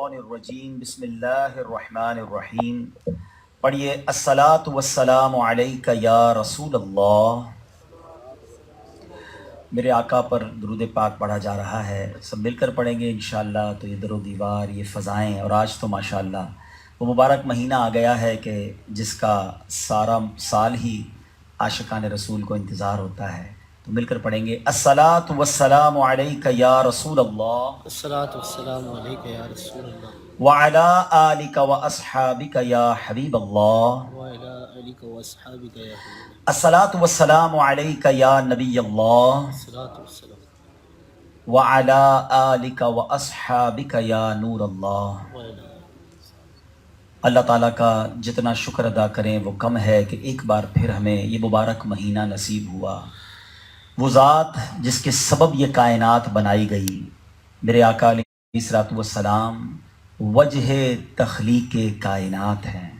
الشیطان الرجیم بسم اللہ الرحمن الرحیم. پڑھیے الصلاۃ والسلام علیک یا رسول اللہ. میرے آقا پر درود پاک پڑھا جا رہا ہے، سب مل کر پڑھیں گے انشاءاللہ. تو یہ در و دیوار، یہ فضائیں، اور آج تو ماشاءاللہ وہ مبارک مہینہ آ گیا ہے کہ جس کا سارا سال ہی عاشقان رسول کو انتظار ہوتا ہے. تو مل کر پڑھیں گے الصلاۃ والسلام علیک یا رسول اللہ الصلاۃ والسلام علیک یا رسول اللہ وعلی آلک واصحابک یا حبیب اللہ. وعلی آلک واصحابک یا حبیب اللہ. الصلاۃ والسلام علیک یا نبی اللہ الصلاۃ والسلام وعلی آلک واصحابک یا نور اللہ. وعلی اللہ تعالیٰ کا جتنا شکر ادا کریں وہ کم ہے کہ ایک بار پھر ہمیں یہ مبارک مہینہ نصیب ہوا. وہ ذات جس کے سبب یہ کائنات بنائی گئی، میرے آقا علیہ الصلوۃ والسلام وجہ تخلیق کائنات ہیں.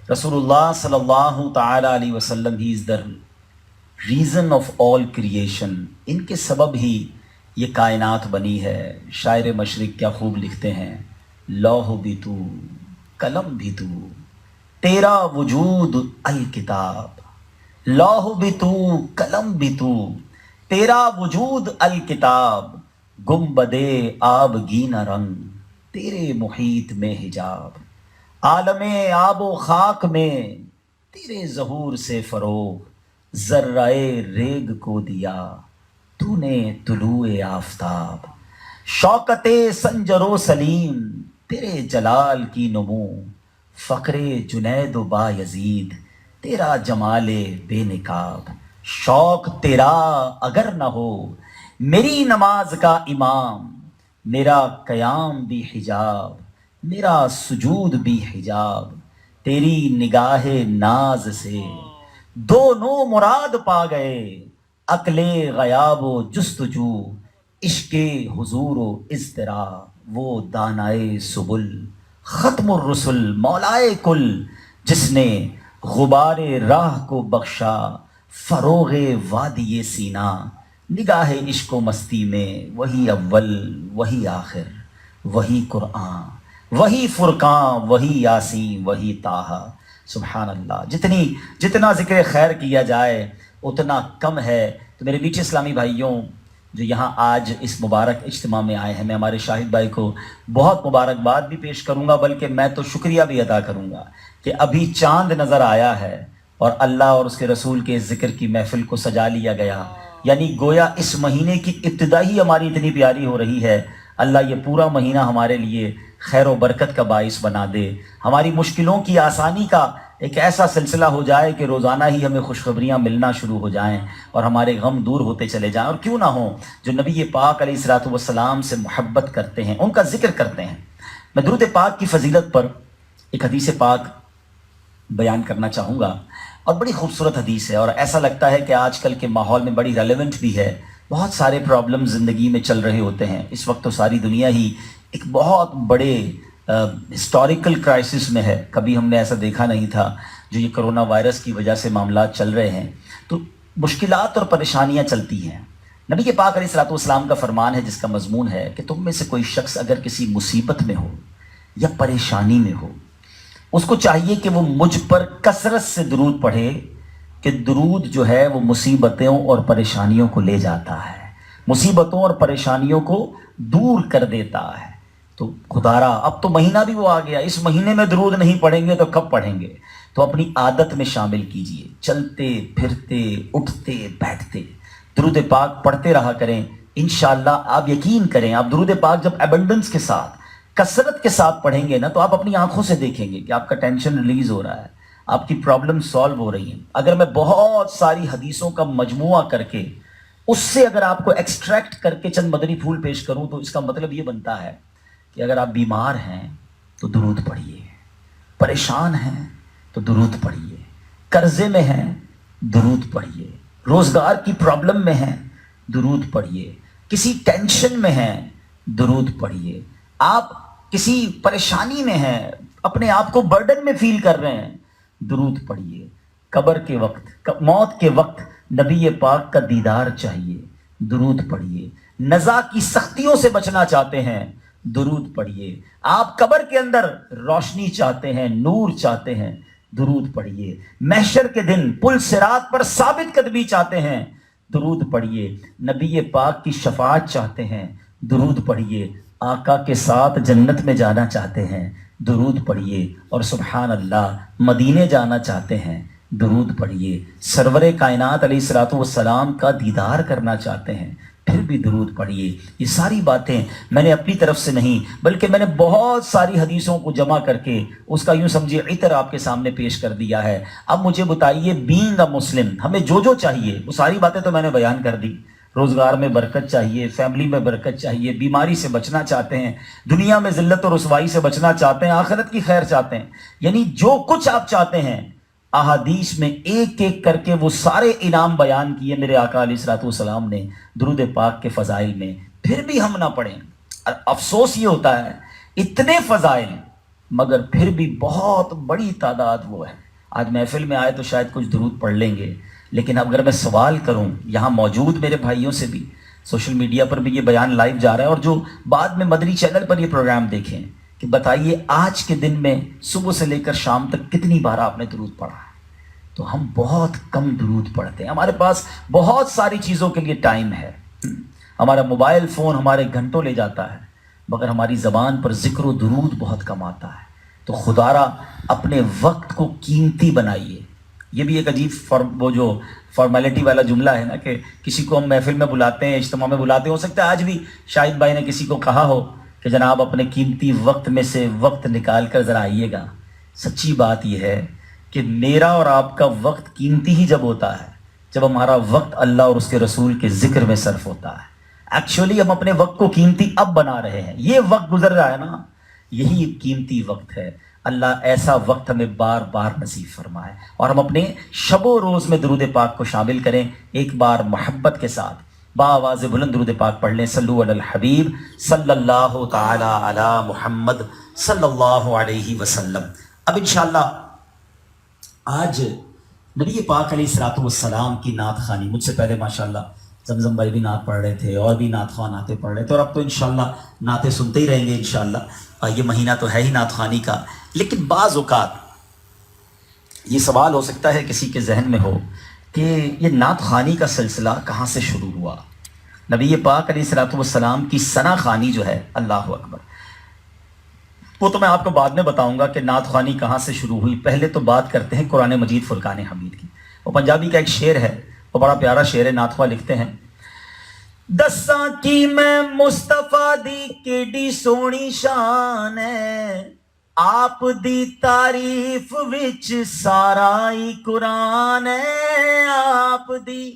رسول اللہ صلی اللہ تعالی علیہ وسلم ہی is the reason of all creation. ان کے سبب ہی یہ کائنات بنی ہے. شاعر مشرق کیا خوب لکھتے ہیں، لوح بھی تو قلم بھی تو تیرا وجود الکتاب. لوح بھی تو قلم بھی تو تیرا وجود الکتاب. گنبدے آبگین رنگ تیرے محیط میں حجاب. عالم آب و خاک میں تیرے ظہور سے فروغ. ذرہ ریگ کو دیا تو نے طلوع آفتاب. شوکت سنجر و سلیم تیرے جلال کی نمو. فقر جنید و با یزید تیرا جمال بے نقاب. شوق تیرا اگر نہ ہو میری نماز کا امام. میرا قیام بھی حجاب میرا سجود بھی حجاب. تیری نگاہ ناز سے دونوں مراد پا گئے. عقل غیاب و جستجو عشق حضور و اضطراب. وہ دانائے سبل ختم الرسل مولائے کل جس نے غبار راہ کو بخشا فروغ وادی سینا. نگاہ عشق و مستی میں وہی اول وہی آخر وہی قرآن وہی فرقان وہی یاسین وہی طٰہٰ. سبحان اللہ. جتنا ذکر خیر کیا جائے اتنا کم ہے. تو میرے میٹھے اسلامی بھائیوں جو یہاں آج اس مبارک اجتماع میں آئے ہیں، میں ہمارے شاہد بھائی کو بہت مبارکباد بھی پیش کروں گا، بلکہ میں تو شکریہ بھی ادا کروں گا کہ ابھی چاند نظر آیا ہے اور اللہ اور اس کے رسول کے ذکر کی محفل کو سجا لیا گیا. یعنی گویا اس مہینے کی ابتدا ہی ہماری اتنی پیاری ہو رہی ہے. اللہ یہ پورا مہینہ ہمارے لیے خیر و برکت کا باعث بنا دے. ہماری مشکلوں کی آسانی کا ایک ایسا سلسلہ ہو جائے کہ روزانہ ہی ہمیں خوشخبریاں ملنا شروع ہو جائیں اور ہمارے غم دور ہوتے چلے جائیں. اور کیوں نہ ہوں جو نبی پاک علیہ الصلوۃ والسلام سے محبت کرتے ہیں، ان کا ذکر کرتے ہیں. میں درود پاک کی فضیلت پر ایک حدیث پاک بیان کرنا چاہوں گا، اور بڑی خوبصورت حدیث ہے، اور ایسا لگتا ہے کہ آج کل کے ماحول میں بڑی ریلیونٹ بھی ہے. بہت سارے پرابلم زندگی میں چل رہے ہوتے ہیں اس وقت. تو ساری دنیا ہی ایک بہت بڑے ہسٹوریکل کرائسس میں ہے. کبھی ہم نے ایسا دیکھا نہیں تھا. جو یہ کرونا وائرس کی وجہ سے معاملات چل رہے ہیں تو مشکلات اور پریشانیاں چلتی ہیں. نبی کے پاک علیہ الصلوۃ والسلام کا فرمان ہے جس کا مضمون ہے کہ تم میں سے کوئی شخص اگر کسی مصیبت میں ہو یا پریشانی میں ہو، اس کو چاہیے کہ وہ مجھ پر کثرت سے درود پڑھے، کہ درود جو ہے وہ مصیبتوں اور پریشانیوں کو لے جاتا ہے، مصیبتوں اور پریشانیوں کو دور کر دیتا ہے. تو خدارا اب تو مہینہ بھی وہ آ گیا، اس مہینے میں درود نہیں پڑھیں گے تو کب پڑھیں گے؟ تو اپنی عادت میں شامل کیجئے. چلتے پھرتے اٹھتے بیٹھتے درود پاک پڑھتے رہا کریں. انشاءاللہ آپ یقین کریں، آپ درود پاک جب ایبنڈنس کے ساتھ کثرت کے ساتھ پڑھیں گے نا تو آپ اپنی آنکھوں سے دیکھیں گے کہ آپ کا ٹینشن ریلیز ہو رہا ہے، آپ کی پرابلم سالو ہو رہی ہیں. اگر میں بہت ساری حدیثوں کا مجموعہ کر کے اس سے اگر آپ کو ایکسٹریکٹ کر کے چند مدنی پھول پیش کروں تو اس کا مطلب یہ بنتا ہے کہ اگر آپ بیمار ہیں تو درود پڑھیے، پریشان ہیں تو درود پڑھیے، قرضے میں ہیں درود پڑھیے، روزگار کی پرابلم میں ہیں درود پڑھیے، کسی ٹینشن میں ہیں درود پڑھیے، آپ کسی پریشانی میں ہیں، اپنے آپ کو برڈن میں فیل کر رہے ہیں درود پڑھیے. قبر کے وقت، موت کے وقت نبی پاک کا دیدار چاہیے درود پڑھیے. نزا کی سختیوں سے بچنا چاہتے ہیں درود پڑھیے. آپ قبر کے اندر روشنی چاہتے ہیں, نور چاہتے ہیں, درود پڑھیے. محشر کے دن پل صراط پر ثابت قدمی چاہتے ہیں, درود پڑھیے. نبی پاک کی شفاعت چاہتے ہیں, درود پڑھیے. آقا کے ساتھ جنت میں جانا چاہتے ہیں, درود پڑھیے. اور سبحان اللہ مدینے جانا چاہتے ہیں, درود پڑھیے. سرور کائنات علیہ الصلوۃ والسلام کا دیدار کرنا چاہتے ہیں, پھر بھی درود پڑھیے. یہ ساری باتیں میں نے اپنی طرف سے نہیں بلکہ میں نے بہت ساری حدیثوں کو جمع کر کے اس کا یوں سمجھے عطر آپ کے سامنے پیش کر دیا ہے. اب مجھے بتائیے بینگ اے مسلم ہمیں جو چاہیے وہ ساری باتیں تو میں نے بیان کر دی. روزگار میں برکت چاہیے, فیملی میں برکت چاہیے, بیماری سے بچنا چاہتے ہیں, دنیا میں ذلت و رسوائی سے بچنا چاہتے ہیں, آخرت کی خیر چاہتے ہیں, یعنی جو کچھ آپ چاہتے ہیں احادیث میں ایک ایک کر کے وہ سارے انعام بیان کیے میرے آقا علیہ الصلوۃ والسلام نے درود پاک کے فضائل میں, پھر بھی ہم نہ پڑھیں. افسوس یہ ہوتا ہے اتنے فضائل مگر پھر بھی بہت بڑی تعداد وہ ہے. آج محفل میں آئے تو شاید کچھ درود پڑھ لیں گے, لیکن اگر میں سوال کروں یہاں موجود میرے بھائیوں سے بھی, سوشل میڈیا پر بھی یہ بیان لائیو جا رہا ہے اور جو بعد میں مدنی چینل پر یہ پروگرام دیکھیں, کہ بتائیے آج کے دن میں صبح سے لے کر شام تک کتنی بار آپ نے درود پڑھا ہے؟ تو ہم بہت کم درود پڑھتے ہیں. ہمارے پاس بہت ساری چیزوں کے لیے ٹائم ہے, ہمارا موبائل فون ہمارے گھنٹوں لے جاتا ہے, مگر ہماری زبان پر ذکر و درود بہت کم آتا ہے. تو خدارا اپنے وقت کو قیمتی بنائیے. یہ بھی ایک عجیب وہ جو فارمیلٹی والا جملہ ہے نا کہ کسی کو ہم محفل میں بلاتے ہیں, اجتماع میں بلاتے ہیں, ہو سکتا ہے آج بھی شاہد بھائی نے کسی کو کہا ہو کہ جناب اپنے قیمتی وقت میں سے وقت نکال کر ذرا آئیے گا. سچی بات یہ ہے کہ میرا اور آپ کا وقت قیمتی ہی جب ہوتا ہے جب ہمارا وقت اللہ اور اس کے رسول کے ذکر میں صرف ہوتا ہے. ایکچولی ہم اپنے وقت کو قیمتی اب بنا رہے ہیں, یہ وقت گزر رہا ہے نا, یہی قیمتی وقت ہے. اللہ ایسا وقت ہمیں بار بار نصیب فرمائے اور ہم اپنے شب و روز میں درود پاک کو شامل کریں. ایک بار محبت کے ساتھ بآواز بلند درود پاک پڑھ لیں. صلو علی الحبیب صلی اللہ تعالی علی محمد صلی اللہ علیہ وسلم. اب انشاءاللہ آج نبی پاک علیہ الصلوۃ والسلام کی نعت خوانی, مجھ سے پہلے ماشاءاللہ زمزم بھائی بھی نعت پڑھ رہے تھے اور بھی نعت خواہ نعتیں پڑھ رہے تھے, اور اب تو انشاءاللہ نعتیں سنتے ہی رہیں گے انشاءاللہ. یہ مہینہ تو ہے ہی نعت خوانی کا. لیکن بعض اوقات یہ سوال ہو سکتا ہے کسی کے ذہن میں ہو کہ یہ نعت خوانی کا سلسلہ کہاں سے شروع ہوا. نبی پاک علیہ الصلوۃ والسلام کی ثنا خوانی جو ہے, اللہ اکبر, وہ تو میں آپ کو بعد میں بتاؤں گا کہ نعت خوانی کہاں سے شروع ہوئی. پہلے تو بات کرتے ہیں قرآن مجید فرقان حمید کی. وہ پنجابی کا ایک شعر ہے, وہ بڑا پیارا شعر ہے. نعت خواہ لکھتے ہیں, دساں کی میں مصطفیٰ دی کیڈی سونی شان ہے, آپ دی تعریف وچ سارا ہی قرآن ہے, آپ دی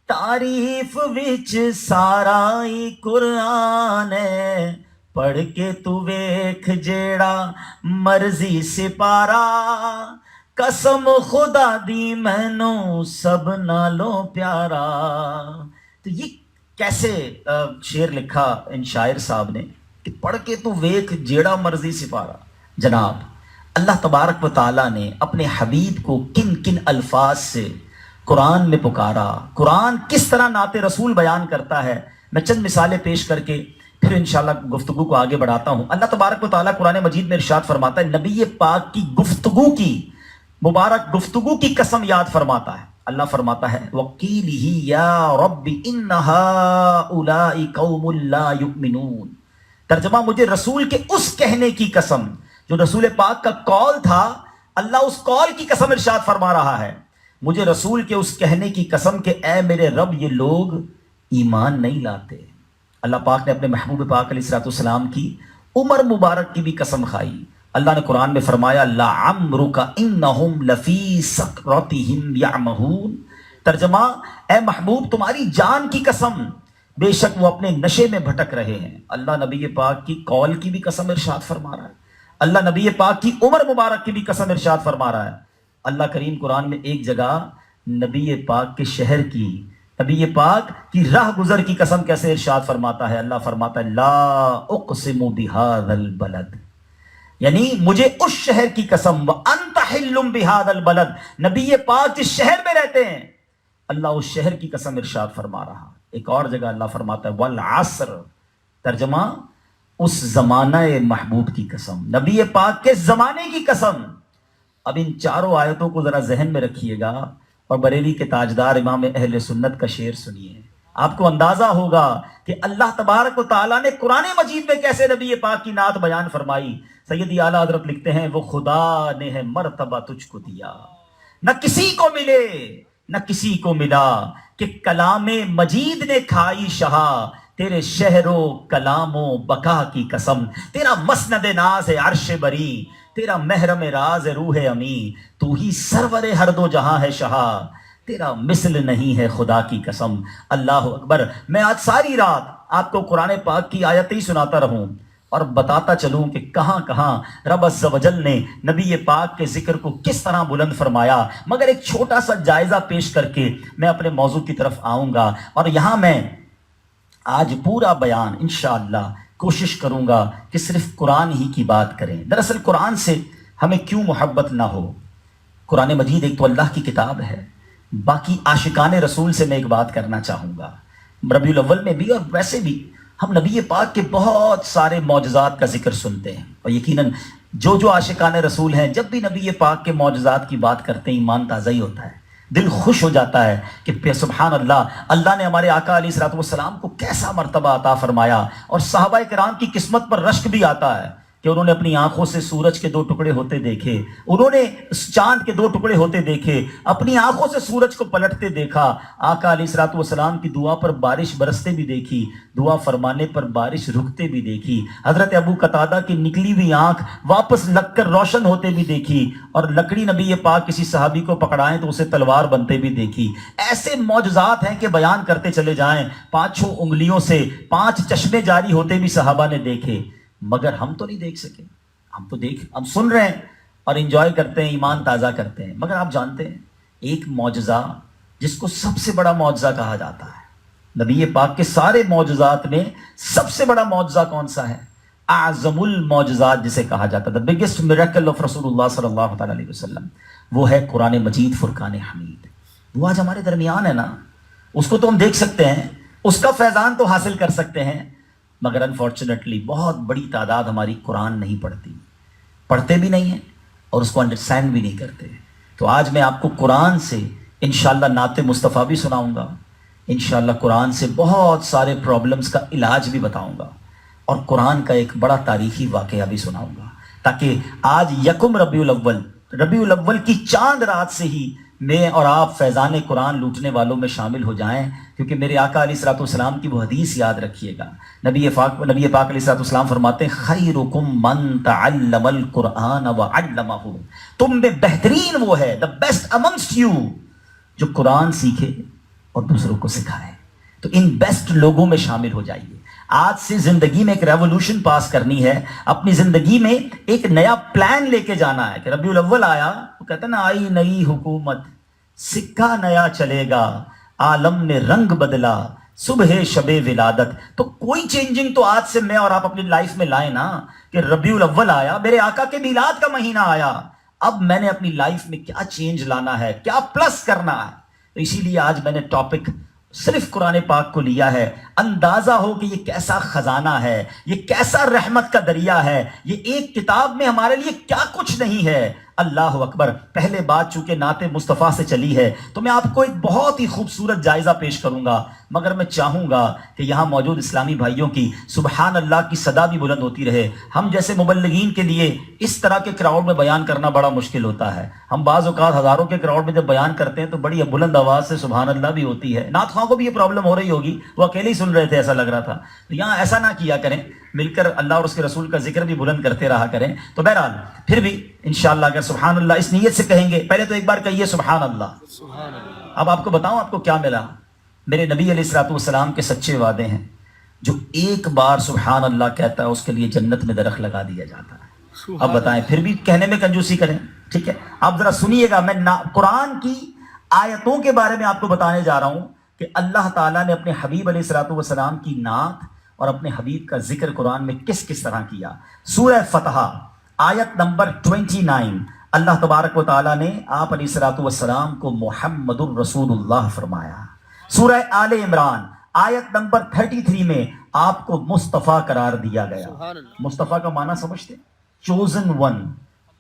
تعریف وچ سارا ہی قرآن ہے, پڑھ کے تو ویکھ جیڑا مرضی سپارا, قسم خدا دی مینوں سب نالوں پیارا. تو یہ کیسے شعر لکھا ان شاعر صاحب نے کہ پڑھ کے تو ویکھ جیڑا مرضی سپارا. جناب اللہ تبارک و تعالیٰ نے اپنے حبیب کو کن کن الفاظ سے قرآن میں پکارا, قرآن کس طرح نعت رسول بیان کرتا ہے. میں چند مثالیں پیش کر کے پھر انشاءاللہ گفتگو کو آگے بڑھاتا ہوں. اللہ تبارک و تعالیٰ قرآن مجید میں ارشاد فرماتا ہے, نبی پاک کی گفتگو کی, مبارک گفتگو کی قسم یاد فرماتا ہے. اللہ فرماتا ہے وَقِيلِهِ يَا رَبِّ إِنَّ هَٰؤُلَاءِ قَوْمٌ لَا يُؤْمِنُونَ. ترجمہ, مجھے رسول کے اس کہنے کی قسم جو رسول پاک کا قول تھا, اللہ اس قول کی قسم ارشاد فرما رہا ہے, مجھے رسول کے اس کہنے کی قسم کہ اے میرے رب یہ لوگ ایمان نہیں لاتے. اللہ پاک نے اپنے محبوب پاک علیہ الصلوۃ والسلام کی عمر مبارک کی بھی قسم کھائی. اللہ نے قرآن میں فرمایا لعمرک انہم لفی سکرتہم یعمہون. ترجمہ, اے محبوب تمہاری جان کی قسم, بے شک وہ اپنے نشے میں بھٹک رہے ہیں. اللہ نبی پاک کی قول کی بھی قسم ارشاد فرما رہا ہے, اللہ نبی پاک کی عمر مبارک کی بھی قسم ارشاد فرما رہا ہے. اللہ کریم قرآن میں ایک جگہ نبی پاک کے شہر کی, نبی پاک کی راہ گزر کی قسم کیسے ارشاد فرماتا ہے. اللہ فرماتا ہے لا اقسم بہذا البلد, یعنی مجھے اس شہر کی قسم, وانت حل بہذا البلد, نبی پاک جس شہر میں رہتے ہیں اللہ اس شہر کی قسم ارشاد فرما رہا. ایک اور جگہ اللہ فرماتا ہے والعصر. ترجمہ, اس زمانہ محبوب کی قسم، نبی پاک کے زمانے کی قسم۔ اب ان چاروں آیتوں کو ذرا ذہن میں رکھیے گا اور بریلی کے تاجدار امام اہل سنت کا شعر سنیے، آپ کو اندازہ ہوگا کہ اللہ تبارک و تعالیٰ نے قرآن مجید میں کیسے نبی پاک کی نعت بیان فرمائی۔ سیدی اعلیٰ حضرت لکھتے ہیں، وہ خدا نے ہے مرتبہ تجھ کو دیا، نہ کسی کو ملے نہ کسی کو ملا، کہ کلام مجید نے کھائی شہا، تیرے شہر و کلام و بقا کی قسم۔ تیرا مسند ناز ہے عرش بری، تیرا محرم راز ہے روح امی، تو ہی سرور ہر دو جہاں ہے شہا، تیرا مثل نہیں ہے خدا کی قسم۔ اللہ اکبر۔ میں آج ساری رات آپ کو قرآن پاک کی آیتیں ہی سناتا رہوں اور بتاتا چلوں کہ کہاں کہاں رب عز و جل نے نبی پاک کے ذکر کو کس طرح بلند فرمایا، مگر ایک چھوٹا سا جائزہ پیش کر کے میں اپنے موضوع کی طرف آؤں گا۔ اور یہاں میں آج پورا بیان انشاءاللہ کوشش کروں گا کہ صرف قرآن ہی کی بات کریں۔ دراصل قرآن سے ہمیں کیوں محبت نہ ہو؟ قرآن مجید ایک تو اللہ کی کتاب ہے، باقی عاشقان رسول سے میں ایک بات کرنا چاہوں گا۔ ربیع الاول میں بھی اور ویسے بھی ہم نبی پاک کے بہت سارے معجزات کا ذکر سنتے ہیں، اور یقیناً جو عاشقان رسول ہیں جب بھی نبی پاک کے معجزات کی بات کرتے ہیں ایمان تازہ ہی ہوتا ہے، دل خوش ہو جاتا ہے کہ سبحان اللہ، اللہ نے ہمارے آقا علیہ الصلوۃ والسلام کو کیسا مرتبہ عطا فرمایا۔ اور صحابہ کرام کی قسمت پر رشک بھی آتا ہے کہ انہوں نے اپنی آنکھوں سے سورج کے 2 ٹکڑے ہوتے دیکھے، انہوں نے چاند کے 2 ٹکڑے ہوتے دیکھے، اپنی آنکھوں سے سورج کو پلٹتے دیکھا، آقا علیہ الصلوۃ والسلام کی دعا پر بارش برستے بھی دیکھی، دعا فرمانے پر بارش رکتے بھی دیکھی، حضرت ابو قتادہ کی نکلی ہوئی آنکھ واپس لگ کر روشن ہوتے بھی دیکھی، اور لکڑی نبی پاک کسی صحابی کو پکڑائیں تو اسے تلوار بنتے بھی دیکھی۔ ایسے معجزات ہیں کہ بیان کرتے چلے جائیں، 5 انگلیوں سے 5 چشمے جاری ہوتے بھی صحابہ نے دیکھے، مگر ہم تو نہیں دیکھ سکے۔ ہم سن رہے ہیں اور انجوائے کرتے ہیں، ایمان تازہ کرتے ہیں، مگر آپ جانتے ہیں ایک معجزہ جس کو سب سے بڑا معجزہ کہا جاتا ہے، نبی پاک کے سارے معجزات میں سب سے بڑا معجزہ کون سا ہے؟ اعظم المعجزات جسے کہا جاتا ہے، the biggest miracle of رسول اللہ صلی اللہ تعالیٰ علیہ وسلم، وہ ہے قرآن مجید فرقان حمید۔ وہ آج ہمارے درمیان ہے نا، اس کو تو ہم دیکھ سکتے ہیں، اس کا فیضان تو حاصل کر سکتے ہیں، مگر انفارچونیٹلی بہت بڑی تعداد ہماری قرآن نہیں پڑھتے بھی نہیں ہیں اور اس کو انڈرسٹینڈ بھی نہیں کرتے۔ تو آج میں آپ کو قرآن سے انشاءاللہ نعت مصطفیٰ بھی سناؤں گا، انشاءاللہ قرآن سے بہت سارے پرابلمز کا علاج بھی بتاؤں گا، اور قرآن کا ایک بڑا تاریخی واقعہ بھی سناؤں گا، تاکہ آج یکم ربیع الاول کی چاند رات سے ہی میں اور آپ فیضان قرآن لوٹنے والوں میں شامل ہو جائیں۔ کیونکہ میرے آقا علیہ الصلوۃ والسلام کی وہ حدیث یاد رکھیے گا، نبی پاک علیہ الصلوۃ والسلام فرماتے ہیں، خیرکم من تعلم القرآن وعلمہ، تم میں بہترین وہ ہے، the best amongst you، جو قرآن سیکھے اور دوسروں کو سکھائے۔ تو ان بیسٹ لوگوں میں شامل ہو جائیے۔ آج سے زندگی میں ایک ریولوشن پاس کرنی ہے، اپنی زندگی میں ایک نیا پلان لے کے جانا ہے کہ ربیع الاول آیا تو کہتے ہیں نا، آئی نئی حکومت، سکہ نیا چلے گا، عالم نے رنگ بدلا، صبح شب ولادت۔ تو کوئی چینجنگ تو آج سے میں اور آپ اپنی لائف میں لائیں نا، کہ ربیع الاول آیا، میرے آقا کے میلاد کا مہینہ آیا، اب میں نے اپنی لائف میں کیا چینج لانا ہے، کیا پلس کرنا ہے۔ تو اسی لیے آج میں نے ٹاپک صرف قرآن پاک کو لیا ہے، اندازہ ہو کہ یہ کیسا خزانہ ہے، یہ کیسا رحمت کا دریا ہے، یہ ایک کتاب میں ہمارے لیے کیا کچھ نہیں ہے۔ اللہ اکبر۔ پہلے بات چونکہ نعت مصطفیٰ سے چلی ہے تو میں آپ کو ایک بہت ہی خوبصورت جائزہ پیش کروں گا، مگر میں چاہوں گا کہ یہاں موجود اسلامی بھائیوں کی سبحان اللہ کی صدا بھی بلند ہوتی رہے۔ ہم جیسے مبلغین کے لیے اس طرح کے کراؤڈ میں بیان کرنا بڑا مشکل ہوتا ہے، ہم بعض اوقات ہزاروں کے کراؤڈ میں جب بیان کرتے ہیں تو بڑی بلند آواز سے سبحان اللہ بھی ہوتی ہے۔ نعت خواہ کو بھی یہ پرابلم ہو رہی ہوگی، وہ اکیلے ہی سن رہے تھے ایسا لگ رہا تھا۔ تو یہاں ایسا نہ کیا کریں، مل کر اللہ اور اس کے رسول کا ذکر بھی بلند کرتے رہا کریں۔ تو بہرحال پھر بھی انشاءاللہ اگر سبحان اللہ اس نیت سے کہیں گے، پہلے تو ایک بار کہیے سبحان اللہ۔ سبحان اللہ۔ اب آپ کو بتاؤں آپ کو کیا ملا؟ میرے نبی علیہ الصلوۃ والسلام کے سچے وعدے ہیں، جو ایک بار سبحان اللہ کہتا ہے اس کے لیے جنت میں درخت لگا دیا جاتا ہے۔ اب بتائیں، پھر بھی کہنے میں کنجوسی کریں؟ ٹھیک ہے، آپ ذرا سنیے گا، میں قرآن کی آیتوں کے بارے میں آپ کو بتانے جا رہا ہوں کہ اللہ تعالیٰ نے اپنے حبیب علیہ الصلوۃ والسلام کی نعت اور اپنے حبیب کا ذکر قرآن میں کس کس طرح کیا۔ سورہ فتح آیت نمبر 29، اللہ تبارک و تعالیٰ نے آپ علیہ الصلوۃ والسلام کو محمد الرسول اللہ فرمایا۔ سورہ آل عمران آیت نمبر 33 میں آپ کو مصطفیٰ قرار دیا گیا. سبحان اللہ. مصطفیٰ کا معنی سمجھتے ہیں؟ چوزن ون،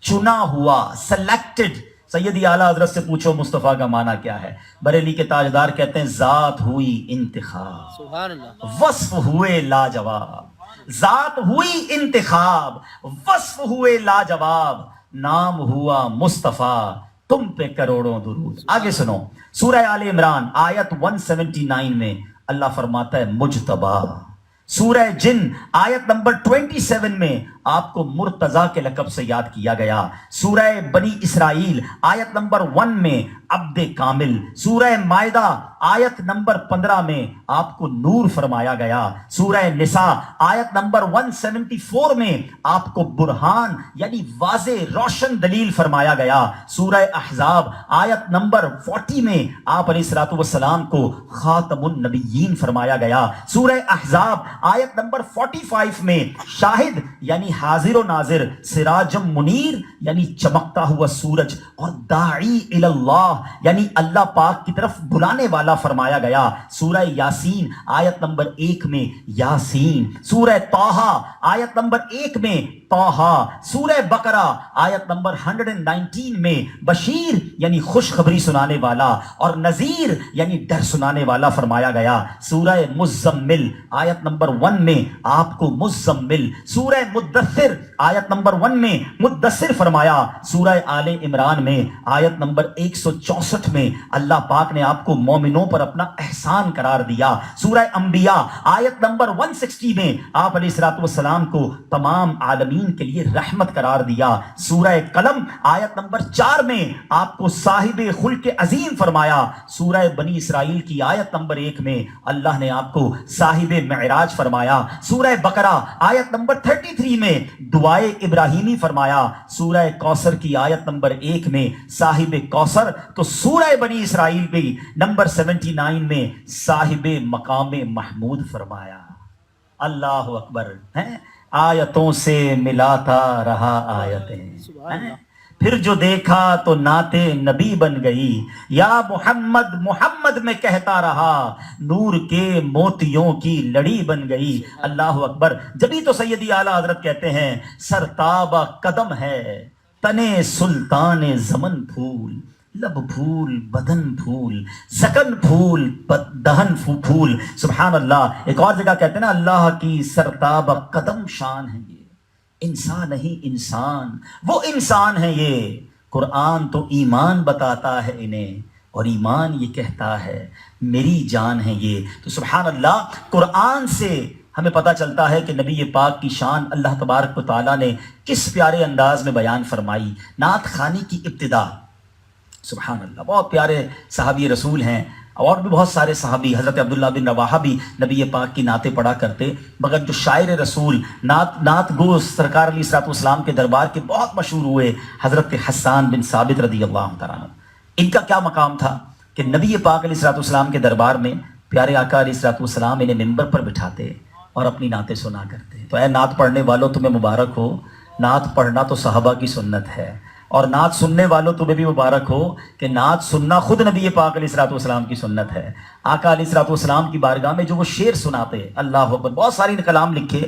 چنا ہوا، سلیکٹڈ. سیدی اعلیٰ حضرت سے پوچھو مصطفیٰ کا معنی کیا ہے. بریلی کے تاجدار کہتے ہیں ذات ہوئی انتخاب، سبحان اللہ. وصف ہوئے لاجواب. ذات ہوئی انتخاب، وصف ہوئے لاجواب، نام ہوا مصطفیٰ، تم پہ کروڑوں درود. آگے سنو، سورہ آل عمران آیت 179 میں اللہ فرماتا ہے مجتبیٰ. سورہ جن آیت نمبر 27 میں آپ کو مرتضیٰ کے لقب سے یاد کیا گیا. سورہ بنی اسرائیل آیت نمبر 1 میں عبد کامل. سورہ مائدہ آیت نمبر 15 میں آپ کو نور فرمایا گیا. سورہ نساء آیت نمبر 174 میں آپ کو برہان یعنی واضح روشن دلیل فرمایا گیا. سورہ احزاب آیت نمبر 40 میں آپ علیہ الصلوۃ والسلام کو خاتم النبیین فرمایا گیا. سورہ احزاب آیت نمبر 45 میں شاہد یعنی حاضر و ناظر، سراجم منیر یعنی چمکتا ہوا سورج، اور داعی الی اللہ یعنی اللہ پاک کی طرف بلانے والا فرمایا گیا. سورہ یاسین آیت نمبر 1 میں یاسین. سورہ طٰہٰ آیت نمبر 1 میں طٰہٰ. سورہ بقرہ آیت نمبر 119 میں بشیر یعنی خوشخبری سنانے والا اور نذیر یعنی ڈر سنانے والا فرمایا گیا. سورہ مزمل آیت نمبر 1 میں آپ کو مزمل. سورہ مدثر آیت نمبر 1 میں مدثر فرمایا. سورہ آل عمران میں آیت نمبر 164 میں اللہ پاک نے آپ کو مومنوں پر اپنا احسان قرار دیا. سورہ انبیاء آیت نمبر 160 میں آپ علیہ الصلوۃ والسلام کو تمام عالمین کے لیے رحمت قرار دیا. سورہ قلم آیت نمبر 4 میں آپ کو صاحب خلق عظیم فرمایا. سورہ بنی اسرائیل کی آیت نمبر 1 میں اللہ نے آپ کو صاحب معراج فرمایا. سورہ بقرہ آیت نمبر 33 میں دعائے ابراہیمی فرمایا. سورہ کوثر کی آیت نمبر 1 میں صاحب کوثر. تو سورہ بنی اسرائیل بھی نمبر 79 میں صاحب مقام محمود فرمایا. اللہ اکبر. آیتوں سے ملاتا رہا آیتیں، پھر جو دیکھا تو نعت نبی بن گئی. یا محمد محمد میں کہتا رہا، نور کے موتیوں کی لڑی بن گئی. اللہ اکبر. جبھی تو سیدی اعلیٰ حضرت کہتے ہیں سرتابہ قدم ہے تنے سلطان زمن پھول، لب پھول بدن پھول، سکن پھول دہن پھول. سبحان اللہ. ایک اور جگہ کہتے ہیں نا اللہ کی سرتابہ قدم شان ہے، یہ انسان نہیں انسان، وہ انسان ہے یہ. قرآن تو ایمان بتاتا ہے انہیں، اور ایمان یہ کہتا ہے میری جان ہے یہ. تو سبحان اللہ. قرآن سے ہمیں پتہ چلتا ہے کہ نبی پاک کی شان اللہ تبارک و تعالیٰ نے کس پیارے انداز میں بیان فرمائی. نعت خوانی کی ابتدا، سبحان اللہ. بہت پیارے صحابی رسول ہیں، اور بھی بہت سارے صحابی. حضرت عبداللہ بن رواحہ بھی نبی پاک کی نعتیں پڑھا کرتے، مگر جو شاعر رسول نعت گو سرکار علیہ الصلوۃ والسلام کے دربار کے بہت مشہور ہوئے، حضرت حسان بن ثابت رضی اللہ تعالیٰ عنہ. ان کا کیا مقام تھا کہ نبی پاک علیہ الصلوۃ والسلام کے دربار میں پیارے آقا علیہ الصلوۃ والسلام انہیں ممبر پر بٹھاتے اور اپنی نعتیں سنا کرتے. تو اے نعت پڑھنے والوں تمہیں مبارک ہو، نعت پڑھنا تو صحابہ کی سنت ہے، اور نعت سننے والوں تمہیں بھی مبارک ہو کہ نعت سننا خود نبی پاک علیہ الصلوۃ والسلام کی سنت ہے. آقا علیہ الصلوۃ والسلام کی بارگاہ میں جو وہ شعر سناتے، اللہ اکبر. بہت ساری کلام لکھے،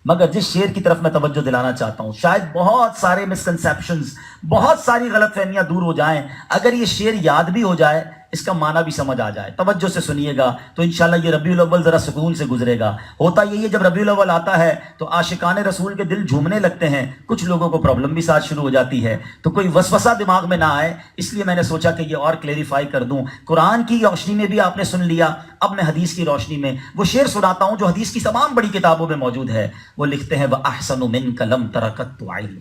مگر جس شعر کی طرف میں توجہ دلانا چاہتا ہوں، شاید بہت سارے مسکنسیپشنز، بہت ساری غلط فہمیاں دور ہو جائیں اگر یہ شعر یاد بھی ہو جائے، اس کا معنی بھی سمجھ آ جائے. توجہ سے سنیے گا تو انشاءاللہ یہ ربیع الاول ذرا سکون سے گزرے گا. ہوتا یہی ہے جب ربیع الاول آتا ہے تو عاشقان رسول کے دل جھومنے لگتے ہیں، کچھ لوگوں کو پرابلم بھی ساتھ شروع ہو جاتی ہے. تو کوئی وسوسہ دماغ میں نہ آئے، اس لیے میں نے سوچا کہ یہ اور کلیریفائی کر دوں. قرآن کی روشنی میں بھی آپ نے سن لیا، اب میں حدیث کی روشنی میں وہ شعر سناتا ہوں جو حدیث کی تمام بڑی کتابوں میں موجود ہے. وہ لکھتے ہیں وَأَحْسَنُ مِنْكَ لَمْ تَرَكَتْ عَيْنٌ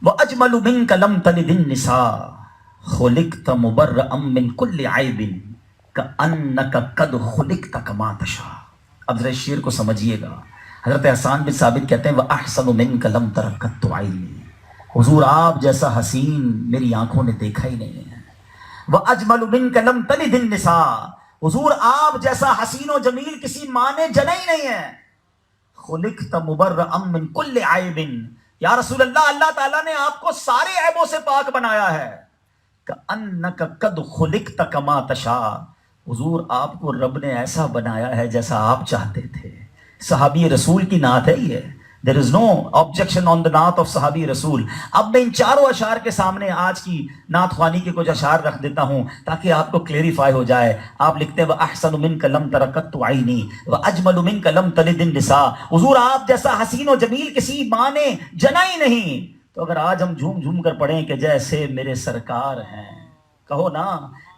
وَأَجْمَلُ مِنْكَ لَمْ تَلِدِ النِّسَاءُ خلقت مبرأ من كل عیب كأنك قد خلقت كما تشاء. اب ذرا شعر کو سمجھیے گا. حضرت حسان بن ثابت کہتے ہیں وَأَحْسَنُ مِنْكَ لَمْ تَرَ قَطُّ عَيْنِي، حضور آپ جیسا حسین میری آنکھوں نے دیکھا ہی نہیں ہے. وَأَجْمَلُ مِنْكَ لَمْ تَلِدِ النِّسَاء، حضور آپ جیسا حسین و جمیل کسی ماں نے جنا ہی نہیں ہے. خلقت مبرأ من كل عیب، یا رسول اللہ، اللہ تعالیٰ نے آپ کو سارے عیبوں سے پاک بنایا ہے. کأنک قد خلقت کما تشاء، حضور آپ کو رب نے ایسا بنایا ہے جیسا آپ چاہتے تھے. صحابی رسول کی نعت ہے یہ. There is no objection on the نعت of صحابی رسول. اب میں ان چاروں اشعار کے سامنے آج کی نعت خوانی کے کچھ اشعار رکھ دیتا ہوں تاکہ آپ کو کلیریفائی ہو جائے. آپ لکھتے ہیں وَأَحْسَنُ مِنْكَ لَمْ تَرَقَتْ عَيْنِي وَأَجْمَلُ مِنْكَ لَمْ تَلِدِ النِّسَاء. حضور آپ جیسا حسین و جمیل کسی ماں نے جنا ہی نہیں. تو اگر آج ہم جھوم جھوم کر پڑھیں کہ جیسے میرے سرکار ہیں، کہو نا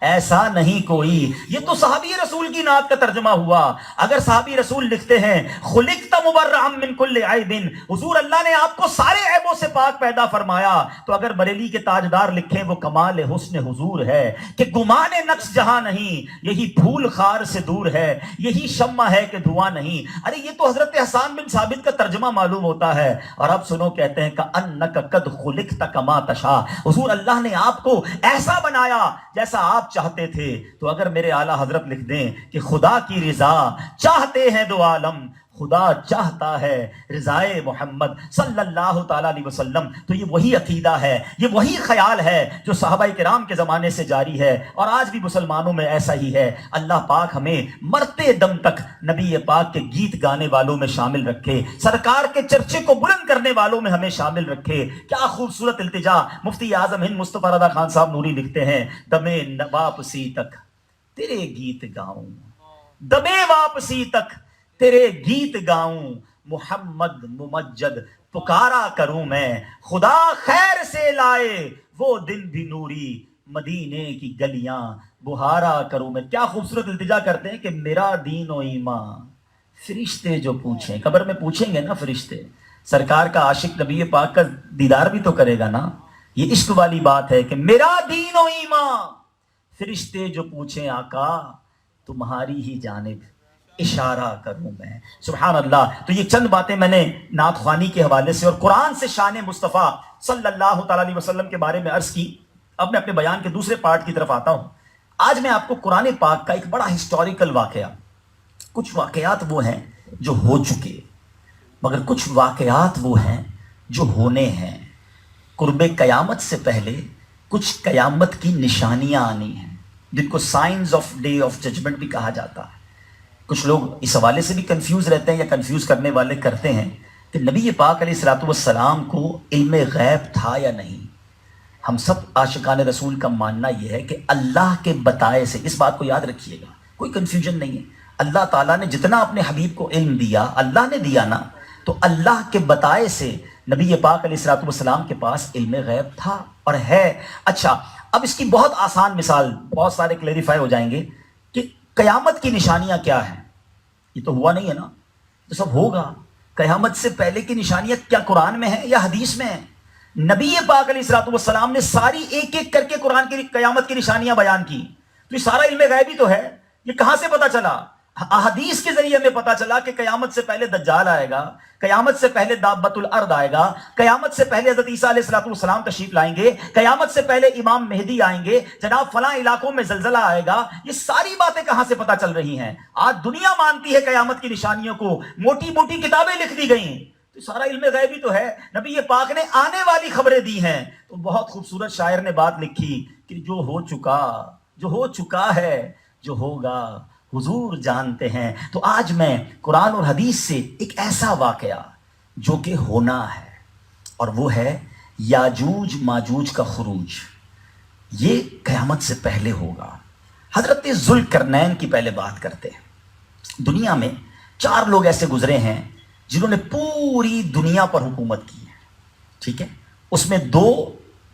ایسا نہیں کوئی. یہ تو صحابی رسول کی نعت کا ترجمہ ہوا. اگر صحابی رسول لکھتے ہیں خلقت مبرئا من کل عیب، حضور اللہ نے آپ کو سارے عیبوں سے پاک پیدا فرمایا، تو اگر بریلی کے تاجدار لکھیں وہ کمال حسن حضور ہے کہ گمان نقص جہاں نہیں، یہی پھول خار سے دور ہے، یہی شمع ہے کہ دھواں نہیں. ارے یہ تو حضرت حسان بن ثابت کا ترجمہ معلوم ہوتا ہے. اور اب سنو، کہتے ہیں کأنک قد خلقت کما تشاء، حضور اللہ نے آپ کو ایسا بنایا جیسا آپ چاہتے تھے. تو اگر میرے اعلیٰ حضرت لکھ دیں کہ خدا کی رضا چاہتے ہیں دو عالم، خدا چاہتا ہے رضائے محمد صلی اللہ تعالیٰ علیہ وسلم، تو یہ وہی عقیدہ ہے، یہ وہی خیال ہے جو صحابہ کرام کے زمانے سے جاری ہے اور آج بھی مسلمانوں میں ایسا ہی ہے. اللہ پاک ہمیں مرتے دم تک نبی پاک کے گیت گانے والوں میں شامل رکھے، سرکار کے چرچے کو بلند کرنے والوں میں ہمیں شامل رکھے. کیا خوبصورت التجا. مفتی اعظم ہند مصطفیٰ رضا خان صاحب نوری لکھتے ہیں دمے واپسی تک تیرے گیت گاؤں، دمے واپسی تک تیرے گیت گاؤں، محمد ممجد پکارا کروں میں، خدا خیر سے لائے وہ دن بھی نوری، مدینے کی گلیاں بہارا کروں میں. کیا خوبصورت التجا کرتے ہیں کہ میرا دین و ایمان فرشتے جو پوچھیں، قبر میں پوچھیں گے نا فرشتے، سرکار کا عاشق نبی پاک کا دیدار بھی تو کرے گا نا. یہ عشق والی بات ہے کہ میرا دین و ایمان فرشتے جو پوچھیں آقا تمہاری ہی جانب اشارہ کروں میں. سبحان اللہ. تو یہ چند باتیں میں نے نعت خوانی کے حوالے سے اور قرآن سے شان مصطفیٰ صلی اللہ تعالیٰ علیہ وسلم کے بارے میں عرض کی. اب میں اپنے بیان کے دوسرے پارٹ کی طرف آتا ہوں. آج میں آپ کو قرآن پاک کا ایک بڑا ہسٹوریکل واقعہ، کچھ واقعات وہ ہیں جو ہو چکے، مگر کچھ واقعات وہ ہیں جو ہونے ہیں. قرب قیامت سے پہلے کچھ قیامت کی نشانیاں آنی ہیں جن کو signs of day of judgment بھی کہا جاتا ہے. کچھ لوگ اس حوالے سے بھی کنفیوز رہتے ہیں یا کنفیوز کرنے والے کرتے ہیں کہ نبی پاک علیہ الصلوۃ والسلام کو علم غیب تھا یا نہیں. ہم سب عاشقان رسول کا ماننا یہ ہے کہ اللہ کے بتائے سے، اس بات کو یاد رکھیے گا، کوئی کنفیوژن نہیں ہے. اللہ تعالیٰ نے جتنا اپنے حبیب کو علم دیا، اللہ نے دیا نا، تو اللہ کے بتائے سے نبی پاک علیہ الصلوۃ والسلام کے پاس علم غیب تھا اور ہے. اچھا، اب اس کی بہت آسان مثال، بہت سارے کلیریفائی ہو جائیں گے کہ قیامت کی نشانیاں کیا ہیں. یہ تو ہوا نہیں ہے نا، تو سب ہوگا. قیامت سے پہلے کی نشانیاں کیا قرآن میں ہیں یا حدیث میں ہیں؟ نبی پاک علیہ الصلوۃ والسلام نے ساری ایک ایک کر کے قرآن کی قیامت کی نشانیاں بیان کی. تو یہ سارا علم غیبی تو ہے. یہ کہاں سے پتا چلا؟ احادیث کے ذریعے ہمیں پتا چلا کہ قیامت سے پہلے دجال آئے گا، قیامت سے پہلے دابت الارض آئے گا، قیامت سے پہلے حضرت عیسیٰ علیہ الصلوۃ والسلام تشریف لائیں گے، قیامت سے پہلے امام مہدی آئیں گے، جناب فلاں علاقوں میں زلزلہ آئے گا. یہ ساری باتیں کہاں سے پتا چل رہی ہیں؟ آج دنیا مانتی ہے قیامت کی نشانیوں کو، موٹی موٹی کتابیں لکھ دی گئیں. تو سارا علم غیبی تو ہے. نبی پاک نے آنے والی خبریں دی ہیں. تو بہت خوبصورت شاعر نے بات لکھی کہ جو ہو چکا ہے، جو ہوگا حضور جانتے ہیں. تو آج میں قرآن اور حدیث سے ایک ایسا واقعہ جو کہ ہونا ہے، اور وہ ہے یاجوج ماجوج کا خروج. یہ قیامت سے پہلے ہوگا. حضرت ذوالقرنین کی پہلے بات کرتے ہیں. دنیا میں 4 لوگ ایسے گزرے ہیں جنہوں نے پوری دنیا پر حکومت کی ہے. ٹھیک ہے، اس میں 2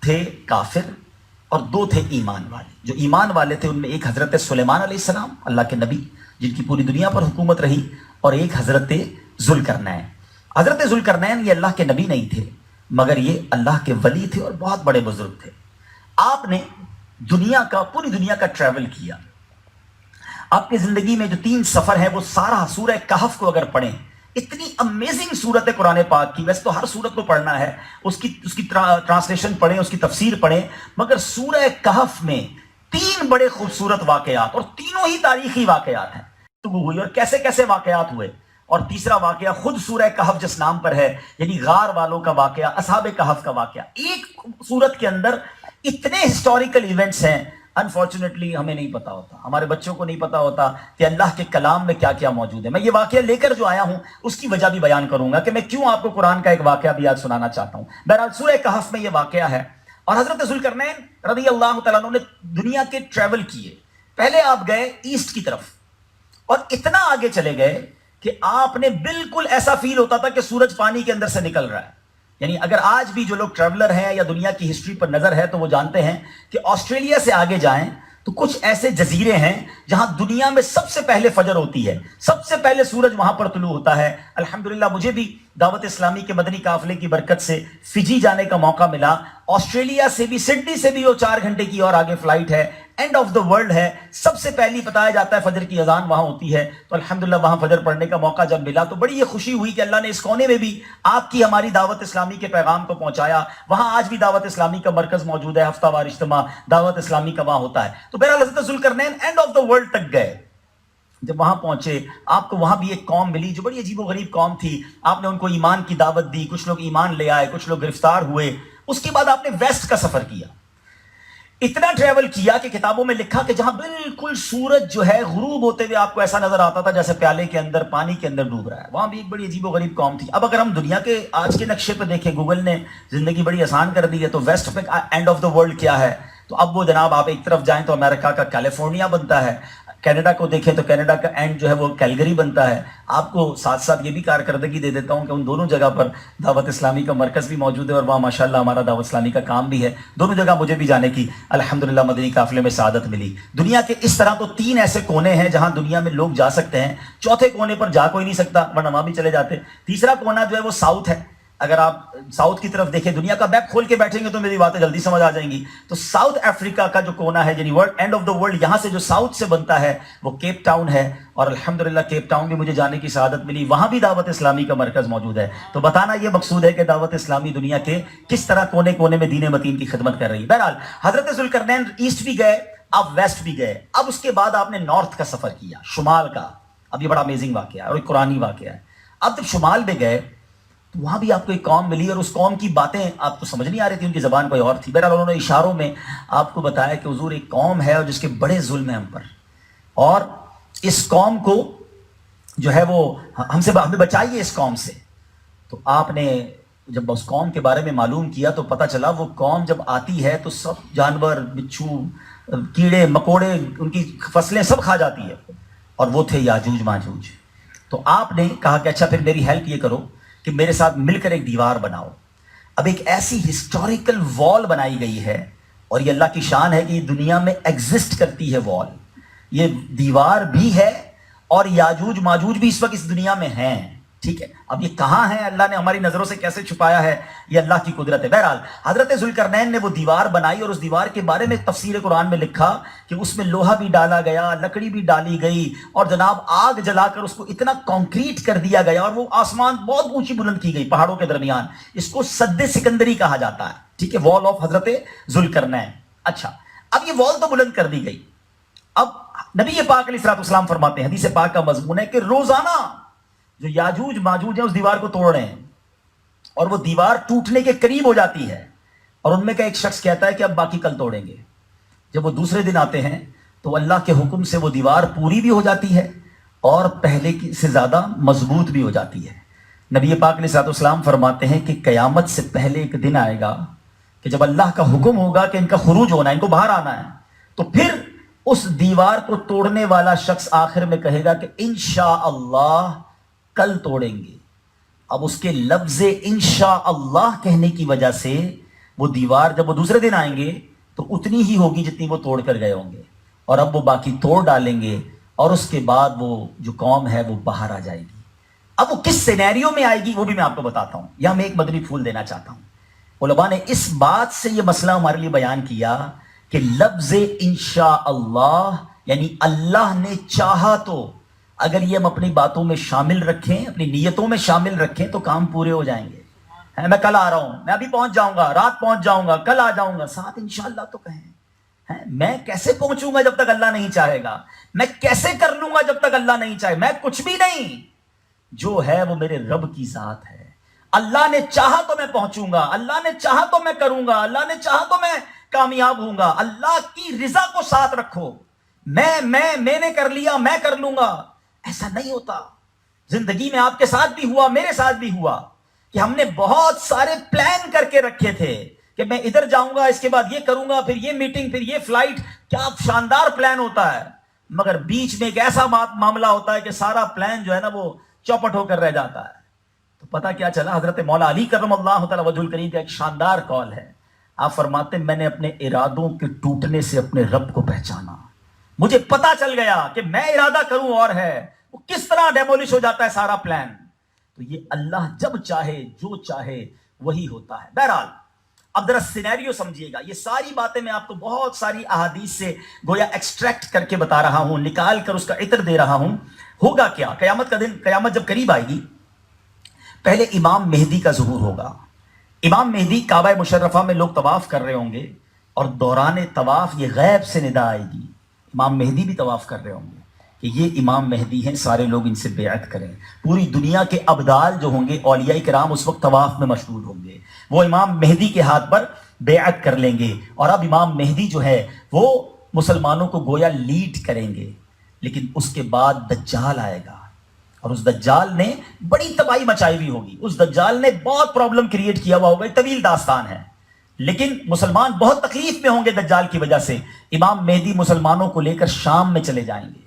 تھے کافر اور 2 تھے ایمان والے. جو ایمان والے تھے ان میں ایک حضرت سلیمان علیہ السلام، اللہ کے نبی جن کی پوری دنیا پر حکومت رہی، اور ایک حضرت ذوالقرنین. حضرت ذوالقرنین یہ اللہ کے نبی نہیں تھے، مگر یہ اللہ کے ولی تھے اور بہت بڑے بزرگ تھے. آپ نے پوری دنیا کا ٹریول کیا. آپ کی زندگی میں جو 3 سفر ہیں وہ سارا سورہ کہف کو اگر پڑھیں، اتنی امیزنگ صورت ہے قرآن پاک کی. ویسے تو ہر صورت کو پڑھنا ہے، اس کی ٹرانسلیشن پڑھیں، اس کی تفسیر پڑھیں، مگر سورہ کہف میں 3 بڑے خوبصورت واقعات، اور تینوں ہی تاریخی واقعات ہیں ہوئی. اور کیسے کیسے واقعات ہوئے. اور تیسرا واقعہ خود سورہ کہف جس نام پر ہے، یعنی غار والوں کا واقعہ، اصحاب کہف کا واقعہ. ایک صورت کے اندر اتنے ہسٹوریکل ایونٹس ہیں. انفارچونیٹلی ہمیں نہیں پتا ہوتا، ہمارے بچوں کو نہیں پتا ہوتا کہ اللہ کے کلام میں کیا کیا موجود ہے۔ میں یہ واقعہ لے کر جو آیا ہوں اس کی وجہ بھی بیان کروں گا کہ میں کیوں آپ کو قرآن کا ایک واقعہ بھی آج سنانا چاہتا ہوں۔ بہرحال سورہ کہف میں یہ واقعہ ہے، اور حضرت ذوالقرنین رضی اللہ تعالیٰ عنہ نے دنیا کے ٹریول کیے۔ پہلے آپ گئے ایسٹ کی طرف، اور اتنا آگے چلے گئے کہ آپ نے بالکل ایسا فیل ہوتا تھا کہ سورج پانی کے اندر سے نکل رہا ہے۔ یعنی اگر آج بھی جو لوگ ٹریولر ہیں یا دنیا کی ہسٹری پر نظر ہے تو وہ جانتے ہیں کہ آسٹریلیا سے آگے جائیں تو کچھ ایسے جزیرے ہیں جہاں دنیا میں سب سے پہلے فجر ہوتی ہے، سب سے پہلے سورج وہاں پر طلوع ہوتا ہے۔ الحمدللہ مجھے بھی دعوت اسلامی کے مدنی قافلے کی برکت سے فجی جانے کا موقع ملا۔ آسٹریلیا سے بھی، سڈنی سے بھی وہ 4 گھنٹے کی اور آگے فلائٹ ہے، اینڈ آف دا ورلڈ ہے، سب سے پہلی بتایا جاتا ہے فجر کی اذان وہاں ہوتی ہے۔ تو الحمدللہ وہاں فجر پڑھنے کا موقع جب ملا تو بڑی یہ خوشی ہوئی کہ اللہ نے اس کونے میں بھی آپ کی ہماری دعوت اسلامی کے پیغام کو پہنچایا۔ وہاں آج بھی دعوت اسلامی کا مرکز موجود ہے، ہفتہ وار اجتماع دعوت اسلامی کا وہاں ہوتا ہے۔ تو بہرحال حضرت Zulqarnain and of the world تک گئے۔ جب وہاں پہنچے آپ کو وہاں بھی ایک قوم ملی جو بڑی عجیب و غریب قوم تھی۔ آپ نے ان کو ایمان کی دعوت دی، کچھ لوگ ایمان لے آئے، کچھ لوگ گرفتار ہوئے۔ اس کے بعد آپ نے ویسٹ کا سفر کیا، اتنا ٹریول کیا کہ کتابوں میں لکھا کہ جہاں بالکل سورج جو ہے غروب ہوتے ہوئے آپ کو ایسا نظر آتا تھا جیسے پیالے کے اندر پانی کے اندر ڈوب رہا ہے، وہاں بھی ایک بڑی عجیب و غریب قوم تھی۔ اب اگر ہم دنیا کے آج کے نقشے پہ دیکھیں، گوگل نے زندگی بڑی آسان کر دی ہے، تو ویسٹ پہ اینڈ آف دا ورلڈ کیا ہے؟ تو اب وہ جناب آپ ایک طرف جائیں تو امریکہ کا کیلیفورنیا بنتا ہے، کینیڈا کو دیکھیں تو کینیڈا کا اینڈ جو ہے وہ کیلگری بنتا ہے۔ آپ کو ساتھ ساتھ یہ بھی کارکردگی دے دیتا ہوں کہ ان دونوں جگہ پر دعوت اسلامی کا مرکز بھی موجود ہے، اور وہاں ماشاءاللہ ہمارا دعوت اسلامی کا کام بھی ہے۔ دونوں جگہ مجھے بھی جانے کی الحمدللہ مدنی قافلے میں سعادت ملی۔ دنیا کے اس طرح تو 3 ایسے کونے ہیں جہاں دنیا میں لوگ جا سکتے ہیں، چوتھے کونے پر جا کوئی نہیں سکتا ورنہ وہاں بھی چلے جاتے۔ تیسرا کونا جو ہے وہ ساؤتھ ہے۔ اگر آپ ساؤتھ کی طرف دیکھیں، دنیا کا میپ کھول کے بیٹھیں گے تو میری باتیں جلدی سمجھ آ جائیں گی۔ تو ساؤتھ افریقہ کا جو کونا ہے، یعنی world and of the world, یہاں سے جو ساؤتھ سے بنتا ہے وہ کیپ ٹاؤن ہے، اور الحمدللہ کیپ ٹاؤن بھی مجھے جانے کی سعادت ملی، وہاں بھی دعوت اسلامی کا مرکز موجود ہے۔ تو بتانا یہ مقصود ہے کہ دعوت اسلامی دنیا کے کس طرح کونے کونے میں دین متین کی خدمت کر رہی ہے۔ بہرحال حضرت ذوالقرنین ایسٹ بھی گئے، اب ویسٹ بھی گئے۔ اب اس کے بعد آپ نے نارتھ کا سفر کیا، شمال کا۔ اب یہ بڑا امیزنگ واقعہ ہے اور ایک قرآنی واقعہ ہے۔ اب جب شمال میں گئے تو وہاں بھی آپ کو ایک قوم ملی، اور اس قوم کی باتیں آپ کو سمجھ نہیں آ رہی تھی، ان کی زبان کوئی اور تھی۔ بہرحال انہوں نے اشاروں میں آپ کو بتایا کہ حضور ایک قوم ہے اور جس کے بڑے ظلم ہیں ہم پر، اور اس قوم کو جو ہے وہ ہمیں بچائیے اس قوم سے۔ تو آپ نے جب اس قوم کے بارے میں معلوم کیا تو پتہ چلا وہ قوم جب آتی ہے تو سب جانور، بچھو، کیڑے مکوڑے، ان کی فصلیں سب کھا جاتی ہے، اور وہ تھے یاجوج ماجوج۔ تو آپ نے کہا کہ اچھا پھر میری ہیلپ یہ کرو کہ میرے ساتھ مل کر ایک دیوار بناؤ۔ اب ایک ایسی ہسٹوریکل وال بنائی گئی ہے، اور یہ اللہ کی شان ہے کہ یہ دنیا میں ایگزسٹ کرتی ہے وال، یہ دیوار بھی ہے، اور یاجوج ماجوج بھی اس وقت اس دنیا میں ہیں۔ ٹھیک ہے، اب یہ کہاں ہے، اللہ نے ہماری نظروں سے کیسے چھپایا ہے، یہ اللہ کی قدرت ہے۔ بہرحال حضرت ذوالقرنین نے وہ دیوار بنائی، اور اس دیوار کے بارے میں تفسیر قرآن میں لکھا کہ اس میں لوہا بھی ڈالا گیا، لکڑی بھی ڈالی گئی، اور جناب آگ جلا کر اس کو اتنا کانکریٹ کر دیا گیا، اور وہ آسمان بہت اونچی بلند کی گئی پہاڑوں کے درمیان۔ اس کو سد سکندری کہا جاتا ہے، ٹھیک ہے، وال آف حضرت ذوالقرنین۔ اچھا، اب یہ وال تو بلند کر دی گئی۔ اب نبی پاک علیہ الصلوۃ والسلام فرماتے ہیں، حدیث پاک کا مضمون ہے کہ روزانہ جو یاجوج ماجوج ہیں اس دیوار کو توڑ رہے ہیں، اور وہ دیوار ٹوٹنے کے قریب ہو جاتی ہے، اور ان میں کا ایک شخص کہتا ہے کہ اب باقی کل توڑیں گے۔ جب وہ دوسرے دن آتے ہیں تو اللہ کے حکم سے وہ دیوار پوری بھی ہو جاتی ہے، اور پہلے کی سے زیادہ مضبوط بھی ہو جاتی ہے۔ نبی پاک علیہ الصلوۃ والسلام فرماتے ہیں کہ قیامت سے پہلے ایک دن آئے گا کہ جب اللہ کا حکم ہوگا کہ ان کا خروج ہونا ہے، ان کو باہر آنا ہے، تو پھر اس دیوار کو توڑنے والا شخص آخر میں کہے گا کہ انشاءاللہ کل توڑیں گے۔ اب اس کے لفظ انشاءاللہ کہنے کی وجہ سے وہ دیوار جب وہ دوسرے دن آئیں گے تو اتنی ہی ہوگی جتنی وہ توڑ کر گئے ہوں گے، اور اب وہ باقی توڑ ڈالیں گے، اور اس کے بعد وہ جو قوم ہے وہ باہر آ جائے گی۔ اب وہ کس سینیریو میں آئے گی وہ بھی میں آپ کو بتاتا ہوں۔ یہاں میں ایک مدنی پھول دینا چاہتا ہوں۔ علماء نے اس بات سے یہ مسئلہ ہمارے لیے بیان کیا کہ لفظ انشاءاللہ یعنی اللہ نے چاہا تو، اگر یہ ہم اپنی باتوں میں شامل رکھیں، اپنی نیتوں میں شامل رکھیں تو کام پورے ہو جائیں گے۔ میں کل آ رہا ہوں، میں ابھی پہنچ جاؤں گا، رات پہنچ جاؤں گا، کل آ جاؤں گا، ساتھ انشاءاللہ تو کہیں۔ میں کیسے پہنچوں گا جب تک اللہ نہیں چاہے گا؟ میں کیسے کر لوں گا جب تک اللہ نہیں چاہے؟ میں کچھ بھی نہیں، جو ہے وہ میرے رب کی ذات ہے۔ اللہ نے چاہا تو میں پہنچوں گا، اللہ نے چاہا تو میں کروں گا، اللہ نے چاہا تو میں کامیاب ہوں گا. اللہ کی رضا کو ساتھ رکھو. میں نے کر لیا, میں کر لوں گا, ایسا نہیں ہوتا. زندگی میں آپ کے ساتھ بھی ہوا, میرے ساتھ بھی ہوا کہ ہم نے بہت سارے پلان کر کے رکھے تھے کہ میں ادھر جاؤں گا, اس کے بعد یہ کروں گا, پھر یہ میٹنگ, پھر یہ فلائٹ. کیا شاندار پلان ہوتا ہے, مگر بیچ میں ایک ایسا معاملہ ہوتا ہے کہ سارا پلان جو ہے نا وہ چوپٹ ہو کر رہ جاتا ہے. تو پتا کیا چلا, حضرت مولا علی کرم اللہ تعالی وجہ الکریم کا ایک شاندار قول ہے. آپ فرماتے میں نے اپنے ارادوں کے ٹوٹنے سے اپنے رب کو پہچانا. مجھے پتا چل گیا کہ میں ارادہ کروں اور ہے وہ کس طرح ڈیمولش ہو جاتا ہے سارا پلان. تو یہ اللہ جب چاہے جو چاہے وہی ہوتا ہے. بہرحال اب ذرا سینیریو سمجھیے گا. یہ ساری باتیں میں آپ کو بہت ساری احادیث سے گویا ایکسٹریکٹ کر کے بتا رہا ہوں, نکال کر اس کا عطر دے رہا ہوں. ہوگا کیا, قیامت کا دن, قیامت جب قریب آئے گی, پہلے امام مہدی کا ظہور ہوگا. امام مہدی کعبہ مشرفہ میں لوگ طواف کر رہے ہوں گے اور دوران طواف یہ غیب سے ندا آئے گی. امام مہدی بھی طواف کر رہے ہوں گے کہ یہ امام مہدی ہیں, سارے لوگ ان سے بیعت کریں. پوری دنیا کے ابدال جو ہوں گے, اولیاء کرام اس وقت طواف میں مشغول ہوں گے, وہ امام مہدی کے ہاتھ پر بیعت کر لیں گے. اور اب امام مہدی جو ہے وہ مسلمانوں کو گویا لیڈ کریں گے. لیکن اس کے بعد دجال آئے گا اور اس دجال نے بڑی تباہی مچائی ہوئی ہوگی. اس دجال نے بہت پرابلم کریٹ کیا ہوا ہوگا, ایک طویل داستان ہے. لیکن مسلمان بہت تکلیف میں ہوں گے دجال کی وجہ سے. امام مہدی مسلمانوں کو لے کر شام میں چلے جائیں گے.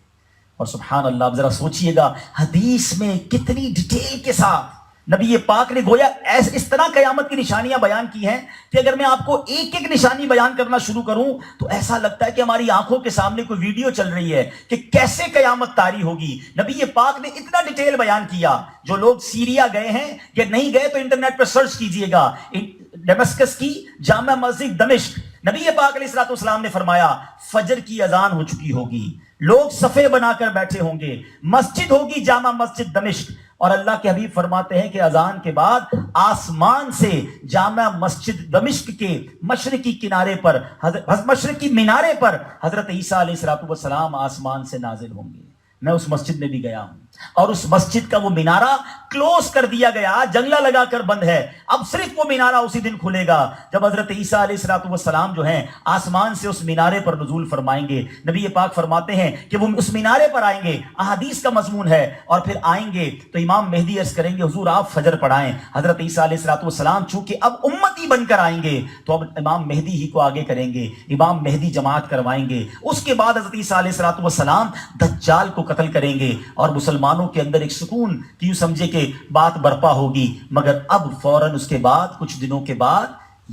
اور سبحان اللہ, اب ذرا سوچئے گا حدیث میں کتنی ڈیٹیل کے ساتھ نبی پاک نے گویا اس طرح قیامت کی نشانیاں بیان کی ہیں کہ اگر میں آپ کو ایک ایک نشانی بیان کرنا شروع کروں تو ایسا لگتا ہے کہ ہماری آنکھوں کے سامنے کوئی ویڈیو چل رہی ہے کہ کیسے قیامت طاری ہوگی. نبی پاک نے اتنا ڈیٹیل بیان کیا. جو لوگ سیریا گئے ہیں یا نہیں گئے تو انٹرنیٹ پر سرچ کیجئے گا, ڈیمسکس کی جامع مسجد دمشق, نبی پاک علیہ الصلوۃ والسلام نے فرمایا فجر کی اذان ہو چکی ہوگی, لوگ صفے بنا کر بیٹھے ہوں گے, مسجد ہوگی جامع مسجد دمشق. اور اللہ کے حبیب فرماتے ہیں کہ اذان کے بعد آسمان سے جامع مسجد دمشق کے مشرقی کنارے پر, مشرقی مینارے پر حضرت عیسیٰ علیہ الصلوۃ والسلام آسمان سے نازل ہوں گے. میں اس مسجد میں بھی گیا ہوں اور اس مسجد کا وہ مینارہ کلوز کر دیا گیا, جنگلہ لگا کر بند ہے. اب صرف وہ مینارہ اسی دن کھلے گا جب حضرت عیسیٰ علیہ الصلوۃ والسلام جو ہیں آسمان سے اس مینارے پر نزول فرمائیں گے. نبی پاک فرماتے ہیں کہ وہ اس مینارے پر آئیں گے, احادیث کا مضمون ہے, اور پھر آئیں گے تو امام مہدی عرض کریں گے حضور آپ فجر پڑھائیں. حضرت عیسیٰ علیہ الصلوۃ والسلام چونکہ اب امتی بن کر آئیں گے تو اب امام مہدی ہی کو آگے کریں گے, امام مہدی جماعت کروائیں گے. اس کے بعد حضرت عیسیٰ علیہ الصلوۃ والسلام دجال کو قتل کریں گے اور مسلمانوں کے اندر ایک سکون کی یوں سمجھے کہ بات برپا ہوگی. مگر اب فوراً اس کے بعد کچھ دنوں کے بعد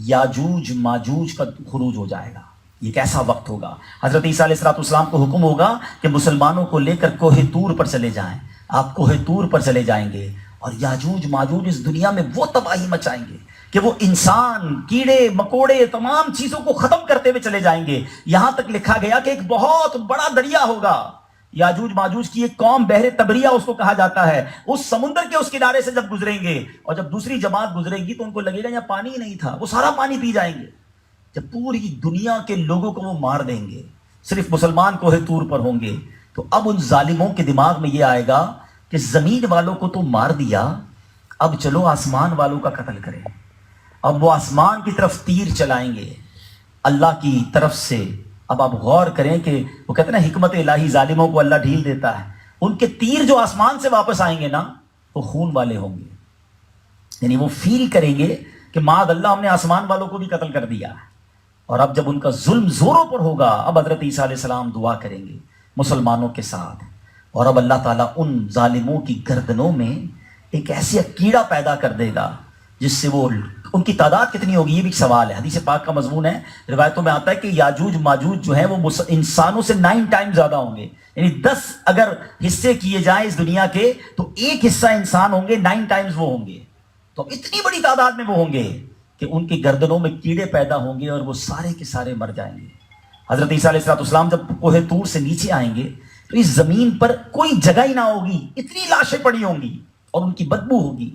یاجوج ماجوج کا خروج ہو جائے گا. یہ کیسا وقت ہوگا؟ حضرت عیسیٰ علیہ الصلوۃ والسلام کو حکم ہوگا کہ مسلمانوں کو لے کر کوہ طور پر چلے جائیں. آپ کوہ طور پر چلے جائیں گے اور یاجوج ماجوج اس دنیا میں وہ تباہی مچائیں گے کہ وہ انسان, کیڑے مکوڑے, تمام چیزوں کو ختم کرتے ہوئے چلے جائیں گے. یہاں تک لکھا گیا کہ ایک بہت بڑا دریا ہوگا. یاجوج ماجوج کی ایک قوم بحر تبریہ اس کو کہا جاتا ہے, اس سمندر کے اس کنارے سے جب گزریں گے اور جب دوسری جماعت گزرے گی تو ان کو لگے گا یہاں پانی ہی نہیں تھا, وہ سارا پانی پی جائیں گے. جب پوری دنیا کے لوگوں کو وہ مار دیں گے, صرف مسلمان کوہ طور پر ہوں گے, تو اب ان ظالموں کے دماغ میں یہ آئے گا کہ زمین والوں کو تو مار دیا, اب چلو آسمان والوں کا قتل کریں. اب وہ آسمان کی طرف تیر چلائیں گے اللہ کی طرف سے. اب آپ غور کریں کہ وہ کہتے ہیں نا حکمت الہی ظالموں کو اللہ ڈھیل دیتا ہے. ان کے تیر جو آسمان سے واپس آئیں گے نا وہ خون والے ہوں گے, یعنی وہ فیل کریں گے کہ معاذ اللہ ہم نے آسمان والوں کو بھی قتل کر دیا. اور اب جب ان کا ظلم زوروں پر ہوگا, اب حضرت عیسیٰ علیہ السلام دعا کریں گے مسلمانوں کے ساتھ, اور اب اللہ تعالیٰ ان ظالموں کی گردنوں میں ایک ایسا کیڑا پیدا کر دے گا جس سے وہ, ان کی تعداد کتنی ہوگی یہ بھی ایک سوال ہے, حدیث پاک کا مضمون ہے. روایتوں میں آتا ہے کہ یاجوج ماجوج جو ہیں وہ انسانوں سے 9 ٹائم زیادہ ہوں گے, یعنی 10 اگر حصے کیے جائیں اس دنیا کے تو ایک حصہ انسان ہوں گے, 9 ٹائمز وہ ہوں گے. تو اتنی بڑی تعداد میں وہ ہوں گے کہ ان کی گردنوں میں کیڑے پیدا ہوں گے اور وہ سارے کے سارے مر جائیں گے. حضرت عیسیٰ علیہ السلام جب کوہ طور سے نیچے آئیں گے تو اس زمین پر کوئی جگہ ہی نہ ہوگی, اتنی لاشیں پڑی ہوں گی اور ان کی بدبو ہوگی.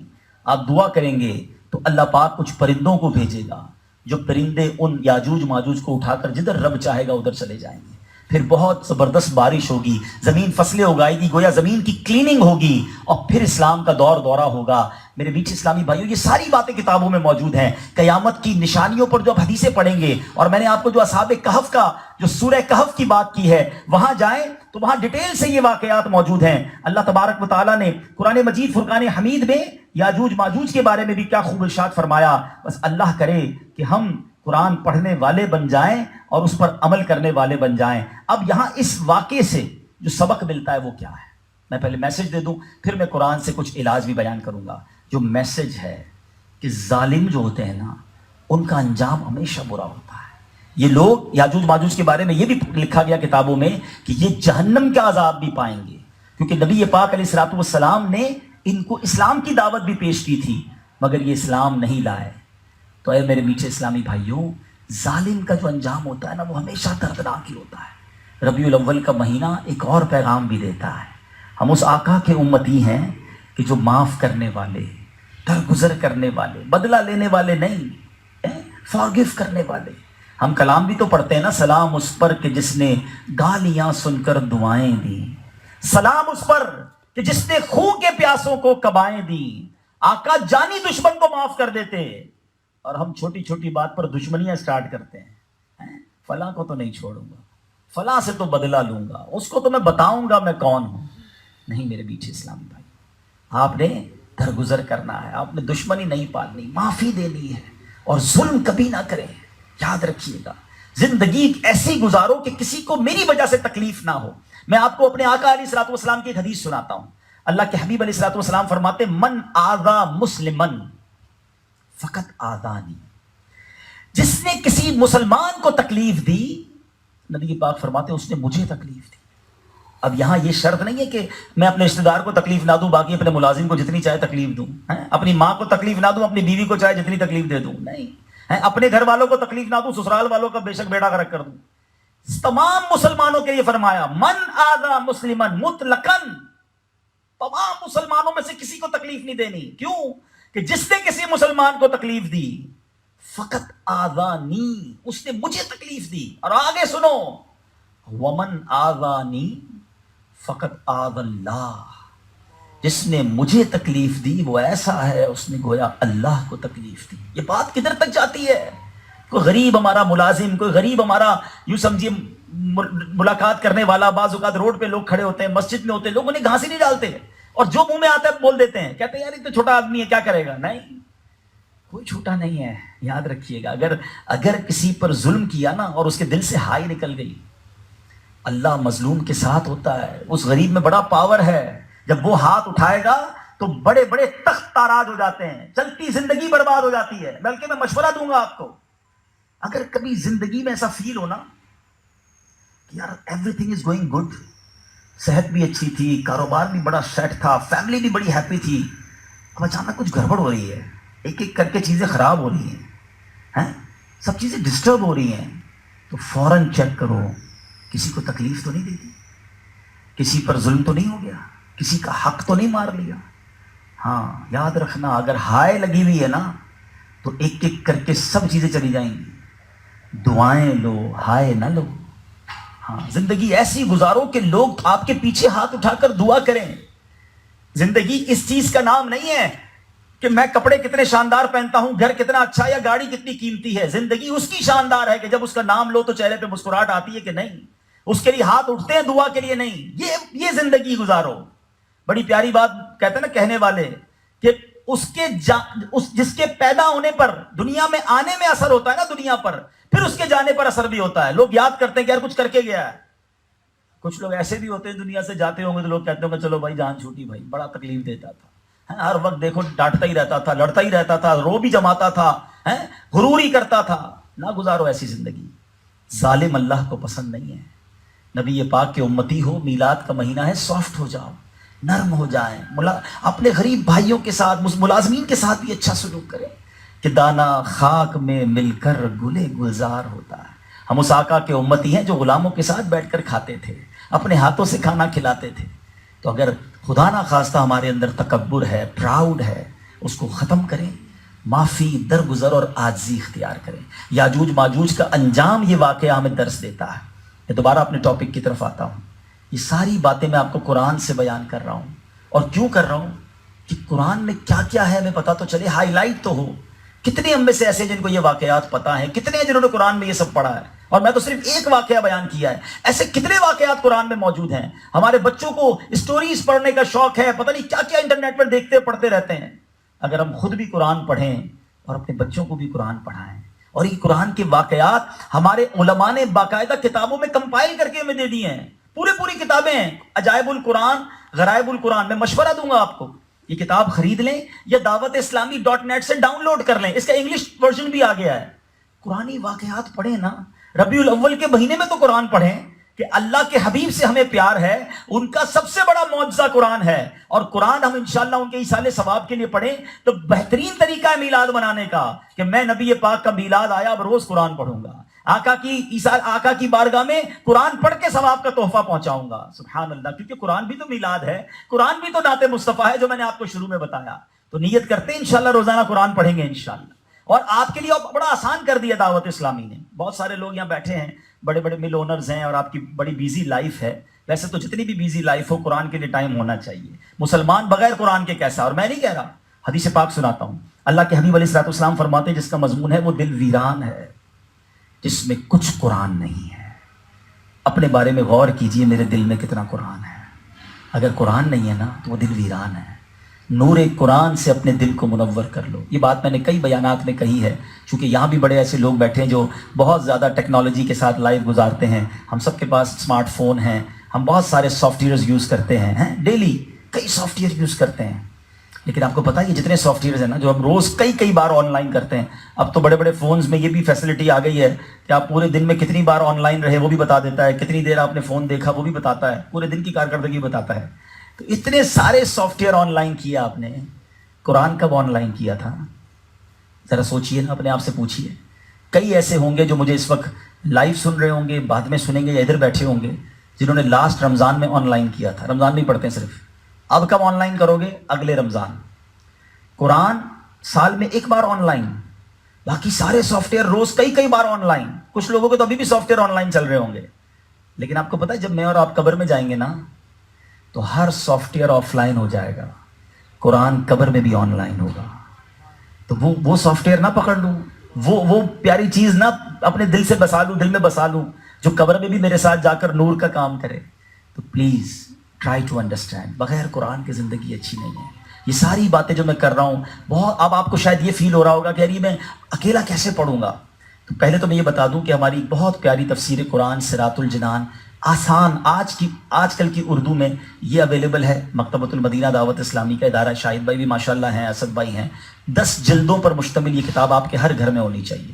آپ دعا کریں گے تو اللہ پاک کچھ پرندوں کو بھیجے گا, جو پرندے ان یاجوج ماجوج کو اٹھا کر جدھر رب چاہے گا ادھر چلے جائیں گے. پھر بہت زبردست بارش ہوگی، زمین فصلیں اگائے گی، گویا زمین کی کلیننگ ہوگی، اور پھر اسلام کا دور دورہ ہوگا۔ میرے میٹھے اسلامی بھائیوں، یہ ساری باتیں کتابوں میں موجود ہیں۔ قیامت کی نشانیوں پر جو آپ حدیثیں پڑھیں گے، اور میں نے آپ کو جو اصحاب کہف کا جو سورہ کہف کی بات کی ہے، وہاں جائیں تو وہاں ڈیٹیل سے یہ واقعات موجود ہیں۔ اللہ تبارک و تعالیٰ نے قرآن مجید فرقان حمید میں یاجوج ماجوج کے بارے میں بھی کیا خوب ارشاد فرمایا۔ بس اللہ کرے کہ ہم قرآن پڑھنے والے بن جائیں اور اس پر عمل کرنے والے بن جائیں۔ اب یہاں اس واقعے سے جو سبق ملتا ہے وہ کیا ہے؟ میں پہلے میسج دے دوں، پھر میں قرآن سے کچھ علاج بھی بیان کروں گا۔ جو میسج ہے کہ ظالم جو ہوتے ہیں نا، ان کا انجام ہمیشہ برا ہوتا ہے۔ یہ لوگ یاجوج ماجوج کے بارے میں یہ بھی لکھا گیا کتابوں میں کہ یہ جہنم کا عذاب بھی پائیں گے، کیونکہ نبی پاک علیہ الصلوۃ والسلام نے ان کو اسلام کی دعوت بھی پیش کی تھی، مگر یہ اسلام نہیں لائے۔ تو اے میرے میٹھے اسلامی بھائیوں، ظالم کا جو انجام ہوتا ہے نا، وہ ہمیشہ دردناک ہی ہوتا ہے۔ ربیع الاول کا مہینہ ایک اور پیغام بھی دیتا ہے۔ ہم اس آقا کے امتی ہیں کہ جو معاف کرنے والے، درگزر کرنے والے، بدلہ لینے والے نہیں، فارگیو کرنے والے۔ ہم کلام بھی تو پڑھتے ہیں نا، سلام اس پر کہ جس نے گالیاں سن کر دعائیں دیں، سلام اس پر کہ جس نے خون کے پیاسوں کو کبائیں دیں۔ آقا جانی دشمن کو معاف کر دیتے، اور ہم چھوٹی چھوٹی بات پر دشمنیاں سٹارٹ کرتے ہیں۔ فلاں کو تو نہیں چھوڑوں گا، فلاں سے تو بدلہ لوں گا، اس کو تو میں بتاؤں گا میں کون ہوں۔ نہیں میرے بیچ اسلامی بھائی، آپ نے درگزر کرنا ہے، آپ نے دشمنی نہیں پالنی، معافی دینی ہے، اور ظلم کبھی نہ کریں۔ یاد رکھیے گا، زندگی ایسی گزارو کہ کسی کو میری وجہ سے تکلیف نہ ہو۔ میں آپ کو اپنے آقا علیہ الصلوۃ والسلام کی ایک حدیث سناتا ہوں۔ اللہ کے حبیب علیہ الصلوۃ والسلام فرماتے، من آذا مسلمن فقط آذانی، جس نے کسی مسلمان کو تکلیف دی، نبی پاک فرماتے اس نے مجھے تکلیف دی۔ اب یہاں یہ شرط نہیں ہے کہ میں اپنے رشتہ دار کو تکلیف نہ دوں، باقی اپنے ملازم کو جتنی چاہے تکلیف دوں، اپنی ماں کو تکلیف نہ دوں، اپنی بیوی کو چاہے جتنی تکلیف دے دوں، نہیں، اپنے گھر والوں کو تکلیف نہ دوں، سسرال والوں کا بے شک بیڑا غرق کر دوں۔ تمام مسلمانوں کے لیے فرمایا، من آذا مسلمن مطلقاً، تمام مسلمانوں میں سے کسی کو تکلیف نہیں دینی۔ کیوں؟ کہ جس نے کسی مسلمان کو تکلیف دی، فقط آذانی، اس نے مجھے تکلیف دی۔ اور آگے سنو، ومن آذانی فقط آذ اللہ، جس نے مجھے تکلیف دی وہ ایسا ہے اس نے گویا اللہ کو تکلیف دی۔ یہ بات کدھر تک جاتی ہے؟ کوئی غریب ہمارا ملازم، کوئی غریب ہمارا یوں سمجھیے ملاقات کرنے والا، بعض اوقات روڈ پہ لوگ کھڑے ہوتے ہیں، مسجد میں ہوتے ہیں، لوگ انہیں گھانسی نہیں ڈالتے، اور جو منہ میں آتا ہے بول دیتے ہیں، کہتے ہیں یار یہ تو چھوٹا آدمی ہے کیا کرے گا۔ نہیں، کوئی چھوٹا نہیں ہے۔ یاد رکھیے گا، اگر کسی پر ظلم کیا نا اور اس کے دل سے ہائی نکل گئی، اللہ مظلوم کے ساتھ ہوتا ہے۔ اس غریب میں بڑا پاور ہے، جب وہ ہاتھ اٹھائے گا تو بڑے بڑے تخت تاراج ہو جاتے ہیں، چلتی زندگی برباد ہو جاتی ہے۔ بلکہ میں مشورہ دوں گا آپ کو، اگر کبھی زندگی میں ایسا فیل ہونا کہ یار every thing is going good, صحت بھی اچھی تھی، کاروبار بھی بڑا سیٹ تھا، فیملی بھی بڑی ہیپی تھی، اب اچانک کچھ گڑبڑ ہو رہی ہے، ایک ایک کر کے چیزیں خراب ہو رہی ہیں، سب چیزیں ڈسٹرب ہو رہی ہیں، تو فوراً چیک کرو کسی کو تکلیف تو نہیں دے دی، کسی پر ظلم تو نہیں ہو گیا، کسی کا حق تو نہیں مار لیا۔ ہاں یاد رکھنا، اگر ہائے لگی ہوئی ہے نا تو ایک ایک کر کے سب چیزیں چلی جائیں گی۔ دعائیں لو، ہائے نہ لو۔ ہاں زندگی ایسی گزارو کہ لوگ آپ کے پیچھے ہاتھ اٹھا کر دعا کریں۔ زندگی اس چیز کا نام نہیں ہے کہ میں کپڑے کتنے شاندار پہنتا ہوں، گھر کتنا اچھا، یا گاڑی کتنی قیمتی ہے۔ زندگی اس کی شاندار ہے کہ جب اس کا نام لو تو چہرے پہ مسکراہٹ آتی ہے کہ نہیں، اس کے لیے ہاتھ اٹھتے ہیں دعا کے لیے نہیں۔ یہ زندگی گزارو۔ بڑی پیاری بات کہتے ہیں نا کہنے والے کہ جس کے پیدا ہونے پر دنیا میں آنے میں اثر ہوتا ہے نا دنیا پر، پھر اس کے جانے پر اثر بھی ہوتا ہے۔ لوگ یاد کرتے ہیں کہ یار کچھ کر کے گیا ہے۔ کچھ لوگ ایسے بھی ہوتے ہیں دنیا سے جاتے ہوں گے تو لوگ کہتے ہوں گے چلو بھائی جان چھوٹی، بھائی بڑا تکلیف دیتا تھا، ہر وقت دیکھو ڈانٹتا ہی رہتا تھا، لڑتا ہی رہتا تھا، رو بھی جماتا تھا، غرور ہی کرتا تھا۔ نہ گزارو ایسی زندگی، ظالم اللہ کو پسند نہیں ہے۔ نبی پاک کے امتی ہو، میلاد کا مہینہ ہے، سافٹ ہو جاؤ، نرم ہو جائیں، اپنے غریب بھائیوں کے ساتھ، ملازمین کے ساتھ بھی اچھا سلوک کریں کہ دانا خاک میں مل کر گلے گلزار ہوتا ہے۔ ہم اس آقا کے امتی ہیں جو غلاموں کے ساتھ بیٹھ کر کھاتے تھے، اپنے ہاتھوں سے کھانا کھلاتے تھے۔ تو اگر خدا نہ خواستہ ہمارے اندر تکبر ہے، پراؤڈ ہے، اس کو ختم کریں، معافی، درگزر اور عاجزی اختیار کریں۔ یاجوج ماجوج کا انجام یہ واقعہ ہمیں درس دیتا ہے۔ میں دوبارہ اپنے ٹاپک کی طرف آتا ہوں. یہ ساری باتیں میں آپ کو قرآن سے بیان کر رہا ہوں. اور کیوں کر رہا ہوں؟ کہ قرآن میں کیا کیا ہے ہمیں پتہ تو چلے، ہائی لائٹ تو ہو. کتنے ہم میں سے ایسے جن کو یہ واقعات پتہ ہیں، کتنے ہیں جنہوں نے قرآن میں یہ سب پڑھا ہے، اور میں تو صرف ایک واقعہ بیان کیا ہے. ایسے کتنے واقعات قرآن میں موجود ہیں. ہمارے بچوں کو اسٹوریز پڑھنے کا شوق ہے، پتہ نہیں کیا کیا انٹرنیٹ پر دیکھتے پڑھتے رہتے ہیں. اگر ہم خود بھی قرآن پڑھیں اور اپنے بچوں کو بھی قرآن پڑھائیں، اور یہ قرآن کے واقعات ہمارے علماء نے باقاعدہ کتابوں میں کمپائل کر کے ہمیں دے دی ہیں. پوری کتابیں ہیں، عجائب القرآن، غرائب القرآن. میں مشورہ دوں گا آپ کو، یہ کتاب خرید لیں یا دعوت اسلامی .net سے ڈاؤن لوڈ کر لیں. اس کا انگلش ورژن بھی آ گیا ہے. قرآنی واقعات پڑھیں نا. ربیع الاول کے مہینے میں تو قرآن پڑھیں کہ اللہ کے حبیب سے ہمیں پیار ہے. ان کا سب سے بڑا معجزہ قرآن ہے، اور قرآن ہم انشاءاللہ ان کے ایصال ثواب کے لیے پڑھیں تو بہترین طریقہ ہے میلاد منانے کا کہ میں نبی پاک کا میلاد آیا، اب روز قرآن پڑھوں گا، آقا کی بارگاہ میں قرآن پڑھ کے ثواب کا تحفہ پہنچاؤں گا. سبحان اللہ. کیونکہ قرآن بھی تو میلاد ہے، قرآن بھی تو نعت مصطفیٰ ہے، جو میں نے آپ کو شروع میں بتایا. تو نیت کرتے ہیں انشاءاللہ روزانہ قرآن پڑھیں گے انشاءاللہ. اور آپ کے لیے بڑا آسان کر دیا دعوت اسلامی نے. بہت سارے لوگ یہاں بیٹھے ہیں، بڑے بڑے مل اونرز ہیں، اور آپ کی بڑی بیزی لائف ہے. ویسے تو جتنی بھی بیزی لائف ہو، قرآن کے لیے ٹائم ہونا چاہیے. مسلمان بغیر قرآن کے کیسا؟ اور میں نہیں کہہ رہا، حدیث پاک سناتا ہوں. اللہ کے حبیب علیہ الصلوۃ والسلام فرماتے ہیں جس کا مضمون ہے وہ دل ویران ہے جس میں کچھ قرآن نہیں ہے. اپنے بارے میں غور کیجئے، میرے دل میں کتنا قرآن ہے. اگر قرآن نہیں ہے نا تو وہ دل ویران ہے. نور قرآن سے اپنے دل کو منور کر لو. یہ بات میں نے کئی بیانات میں کہی ہے، چونکہ یہاں بھی بڑے ایسے لوگ بیٹھے ہیں جو بہت زیادہ ٹیکنالوجی کے ساتھ لائف گزارتے ہیں. ہم سب کے پاس اسمارٹ فون ہیں، ہم بہت سارے سافٹ ویئرز یوز کرتے ہیں، ڈیلی کئی سافٹ ویئر یوز کرتے ہیں. لیکن آپ کو پتہ ہے یہ جتنے سافٹ ویئرز ہیں نا جو ہم روز کئی بار آن لائن کرتے ہیں. اب تو بڑے بڑے فونز میں یہ بھی فیسلٹی آ گئی ہے کہ آپ پورے دن میں کتنی بار آن لائن رہے وہ بھی بتا دیتا ہے، کتنی دیر آپ نے فون دیکھا وہ بھی بتاتا ہے، پورے دن کی کارکردگی بتاتا ہے. تو اتنے سارے سافٹ ویئر آن لائن کیا آپ نے، قرآن کب آن لائن کیا تھا؟ ذرا سوچئے نا، اپنے آپ سے پوچھئے. کئی ایسے ہوں گے جو مجھے اس وقت لائیو سن رہے ہوں گے، بعد میں سنیں گے یا ادھر بیٹھے ہوں گے، جنہوں نے لاسٹ رمضان میں آن لائن کیا تھا. رمضان میں ہی پڑھتے ہیں صرف. اب کب آن لائن کرو گے؟ اگلے رمضان. قرآن سال میں ایک بار آن لائن، باقی سارے سافٹ ویئر روز کئی بار آن لائن. کچھ لوگوں کے تو ابھی بھی سافٹ ویئر آن لائن چل رہے ہوں گے. لیکن آپ کو پتہ ہے جب میں اور آپ قبر میں جائیں گے نا تو ہر سافٹ ویئر آف لائن ہو جائے گا، قرآن قبر میں بھی آن لائن ہوگا. تو وہ سافٹ ویئر نہ پکڑ لوں، وہ پیاری چیز نہ اپنے دل سے بسا لوں، دل میں بسا لوں، جو قبر میں بھی میرے ساتھ جا کر نور کا کام کرے. تو پلیز ٹرائی ٹو انڈرسٹینڈ، بغیر قرآن کی زندگی اچھی نہیں ہے. یہ ساری باتیں جو میں کر رہا ہوں بہت، اب آپ کو شاید یہ فیل ہو رہا ہوگا کہ یار میں اکیلا کیسے پڑھوں گا. تو پہلے تو میں یہ بتا دوں کہ ہماری بہت پیاری تفسیر قرآن صراط الجنان آسان آج کل کی اردو میں یہ اویلیبل ہے. مکتبۃ المدینہ دعوت اسلامی کا ادارہ، شاہد بھائی بھی ماشاءاللہ ہیں، اسد بھائی ہیں. 10 جلدوں پر مشتمل یہ کتاب آپ کے ہر گھر میں ہونی چاہیے.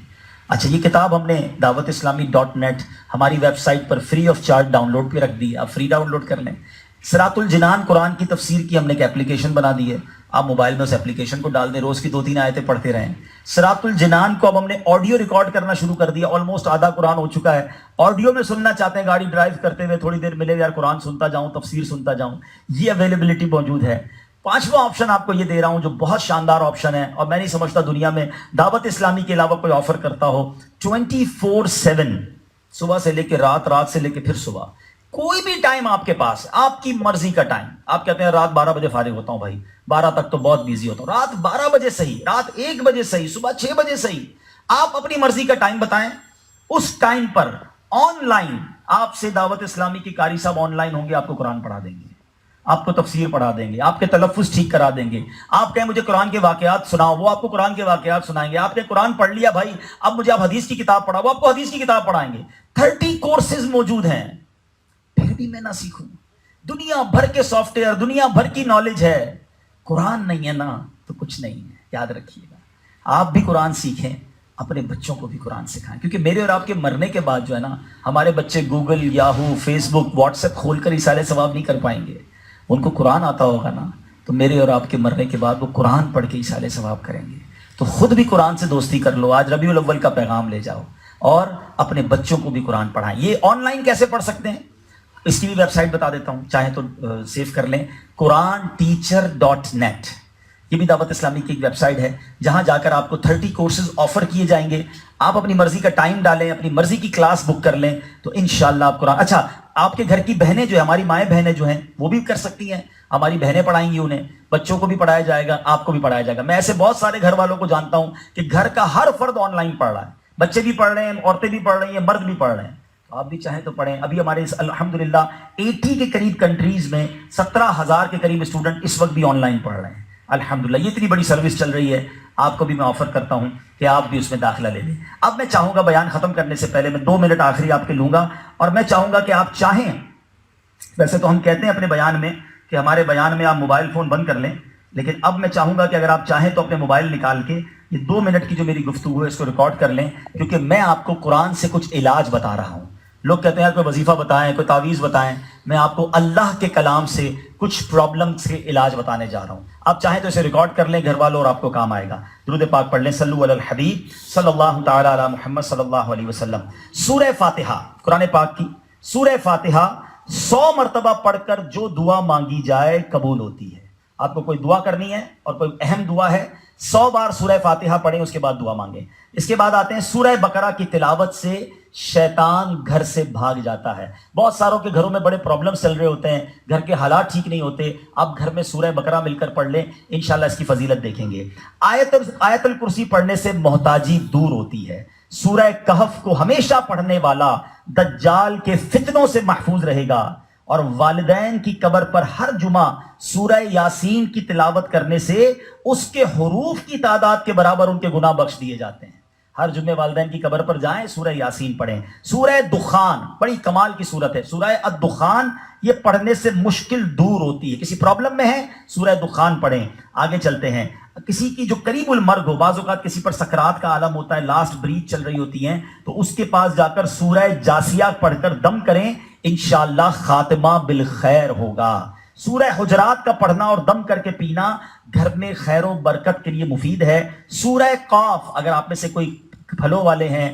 اچھا، یہ کتاب ہم نے دعوت اسلامی .net ہماری ویب سائٹ پر free of charge download پہ رکھ دی ہے، آپ فری ڈاؤن لوڈ کر لیں. صراط الجنان قرآن کی تفسیر کی ہم نے ایک اپلیکیشن بنا دی ہے، آپ موبائل میں اس اپلیکیشن کو ڈال دیں، روز کی 2-3 آیتیں پڑھتے رہیں. صراط الجنان کو اب ہم نے آڈیو ریکارڈ کرنا شروع کر دیا، آلموسٹ آدھا قرآن ہو چکا ہے. آڈیو میں سننا چاہتے ہیں، گاڑی ڈرائیو کرتے ہوئے تھوڑی دیر ملے یار قرآن سنتا جاؤں، تفسیر سنتا جاؤں، یہ اویلیبلٹی موجود ہے. 5واں آپشن آپ کو یہ دے رہا ہوں جو بہت شاندار آپشن ہے، اور میں نہیں سمجھتا دنیا میں دعوت اسلامی کے علاوہ کوئی آفر کرتا ہو. 24/7 صبح سے لے کے رات سے لے کے پھر صبح، کوئی بھی ٹائم آپ کے پاس، آپ کی مرضی کا ٹائم. آپ کہتے ہیں رات 12 بجے فارغ ہوتا ہوں، بھائی 12 تک تو بہت بیزی ہوتا ہوں. رات 12 بجے صحیح، رات 1 بجے صحیح، صبح 6 بجے صحیح، آپ اپنی مرضی کا ٹائم بتائیں. اس ٹائم پر آن لائن آپ سے دعوت اسلامی کی قاری صاحب آن لائن ہوں گے، آپ کو قرآن پڑھا دیں گے، آپ کو تفسیر پڑھا دیں گے، آپ کے تلفظ ٹھیک کرا دیں گے. آپ کہیں مجھے قرآن کے واقعات سناؤ، وہ آپ کو قرآن کے واقعات سنائیں گے. آپ نے قرآن پڑھ لیا بھائی، اب مجھے آپ حدیث کی کتاب پڑھاؤ، وہ آپ کو حدیث کی کتاب پڑھائیں گے. 30 کورسز موجود ہیں. پھر بھی میں نہ سیکھوں؟ دنیا بھر کے سافٹ ویئر، دنیا بھر کی نالج ہے، قرآن نہیں ہے نا تو کچھ نہیں ہے. یاد رکھیے گا، آپ بھی قرآن سیکھیں، اپنے بچوں کو بھی قرآن سکھائیں. کیونکہ میرے اور آپ کے مرنے کے بعد جو ہے نا، ہمارے بچے گوگل، یاہو، فیس بک، واٹس ایپ کھول کر ایصال ثواب نہیں کر پائیں گے. ان کو قرآن آتا ہوگا نا تو میرے اور آپ کے مرنے کے بعد وہ قرآن پڑھ کے ایصال ثواب کریں گے. تو خود بھی قرآن سے دوستی کر لو. آج ربیع الاول کا پیغام لے جاؤ اور اپنے بچوں کو بھی قرآن پڑھائیں. یہ آن لائن کیسے پڑھ سکتے ہیں اس کی بھی ویب سائٹ بتا دیتا ہوں، چاہیں تو سیو کر لیں، قرآن teacher.net. یہ بھی دعوت اسلامی کی ایک ویب سائٹ ہے جہاں جا کر آپ کو 30 کورسز آفر کیے جائیں گے. آپ اپنی مرضی کا ٹائم ڈالیں, اپنی مرضی کی کلاس بک کر لیں تو انشاءاللہ آپ قرآن. اچھا, آپ کے گھر کی بہنیں جو ہیں, ہماری مائیں بہنیں جو ہیں, وہ بھی کر سکتی ہیں. ہماری بہنیں پڑھائیں گی انہیں, بچوں کو بھی پڑھایا جائے گا, آپ کو بھی پڑھایا جائے گا. میں ایسے بہت سارے گھر والوں کو جانتا ہوں کہ گھر کا ہر فرد آن لائن پڑھ رہا ہے, بچے بھی پڑھ رہے ہیں, عورتیں بھی پڑھ رہی ہیں, مرد بھی پڑھ رہے ہیں. تو آپ بھی چاہیں تو پڑھیں. ابھی ہمارے الحمدللہ 80 کے قریب کنٹریز میں 17,000 کے قریب اسٹوڈنٹ اس وقت بھی آن لائن پڑھ رہے ہیں الحمدللہ. یہ اتنی بڑی سروس چل رہی ہے, آپ کو بھی میں آفر کرتا ہوں کہ آپ بھی اس میں داخلہ لے لیں. اب میں چاہوں گا بیان ختم کرنے سے پہلے میں 2 منٹ آخری آپ کے لوں گا, اور میں چاہوں گا کہ آپ چاہیں, ویسے تو ہم کہتے ہیں اپنے بیان میں کہ ہمارے بیان میں آپ موبائل فون بند کر لیں, لیکن اب میں چاہوں گا کہ اگر آپ چاہیں تو اپنے موبائل نکال کے یہ 2 منٹ کی جو میری گفتگو ہے اس کو ریکارڈ کر لیں, کیونکہ میں آپ کو قرآن سے کچھ علاج بتا رہا ہوں. لوگ کہتے ہیں کوئی وظیفہ بتائیں, کوئی تعویذ بتائیں, میں آپ کو اللہ کے کلام سے کچھ پرابلمس کے علاج بتانے جا رہا ہوں. آپ چاہیں تو اسے ریکارڈ کر لیں گھر والوں, اور آپ کو کام آئے گا. درود پاک پڑھ لیں, صلو علی الحبیب صلی اللہ تعالی علی محمد صلی اللہ علیہ وسلم. سورہ فاتحہ, قرآن پاک کی سورہ فاتحہ 100 مرتبہ پڑھ کر جو دعا مانگی جائے قبول ہوتی ہے. آپ کو کوئی دعا کرنی ہے اور کوئی اہم دعا ہے, 100 بار سورہ فاتحہ پڑھیں, اس کے بعد دعا مانگیں. اس کے بعد آتے ہیں سورہ بقرہ کی تلاوت سے شیطان گھر سے بھاگ جاتا ہے. بہت ساروں کے گھروں میں بڑے پرابلمز چل رہے ہوتے ہیں, گھر کے حالات ٹھیک نہیں ہوتے. آپ گھر میں سورہ بقرہ مل کر پڑھ لیں, انشاءاللہ اس کی فضیلت دیکھیں گے. آیت الکرسی پڑھنے سے محتاجی دور ہوتی ہے. سورہ کہف کو ہمیشہ پڑھنے والا دجال کے فتنوں سے محفوظ رہے گا, اور والدین کی قبر پر ہر جمعہ سورہ یاسین کی تلاوت کرنے سے اس کے حروف کی تعداد کے برابر ان کے گناہ بخش دیے جاتے ہیں. ہر جمعے والدین کی قبر پر جائیں, سورہ یاسین پڑھیں. سورہ دخان بڑی کمال کی سورت ہے, سورہ الدخان, یہ پڑھنے سے مشکل دور ہوتی ہے. کسی پرابلم میں ہے, سورہ دخان پڑھیں. آگے چلتے ہیں. کسی کی جو قریب المرگ ہو, بعض اوقات کسی پر سکرات کا عالم ہوتا ہے, لاسٹ بریتھ چل رہی ہوتی ہیں, تو اس کے پاس جا کر سورہ جاسیہ پڑھ کر دم کریں, انشاءاللہ خاتمہ بالخیر ہوگا. سورہ حجرات کا پڑھنا اور دم کر کے پینا گھر میں خیر و برکت کے لیے مفید ہے. سورہ قاف, اگر آپ میں سے کوئی پھلوں والے ہیں,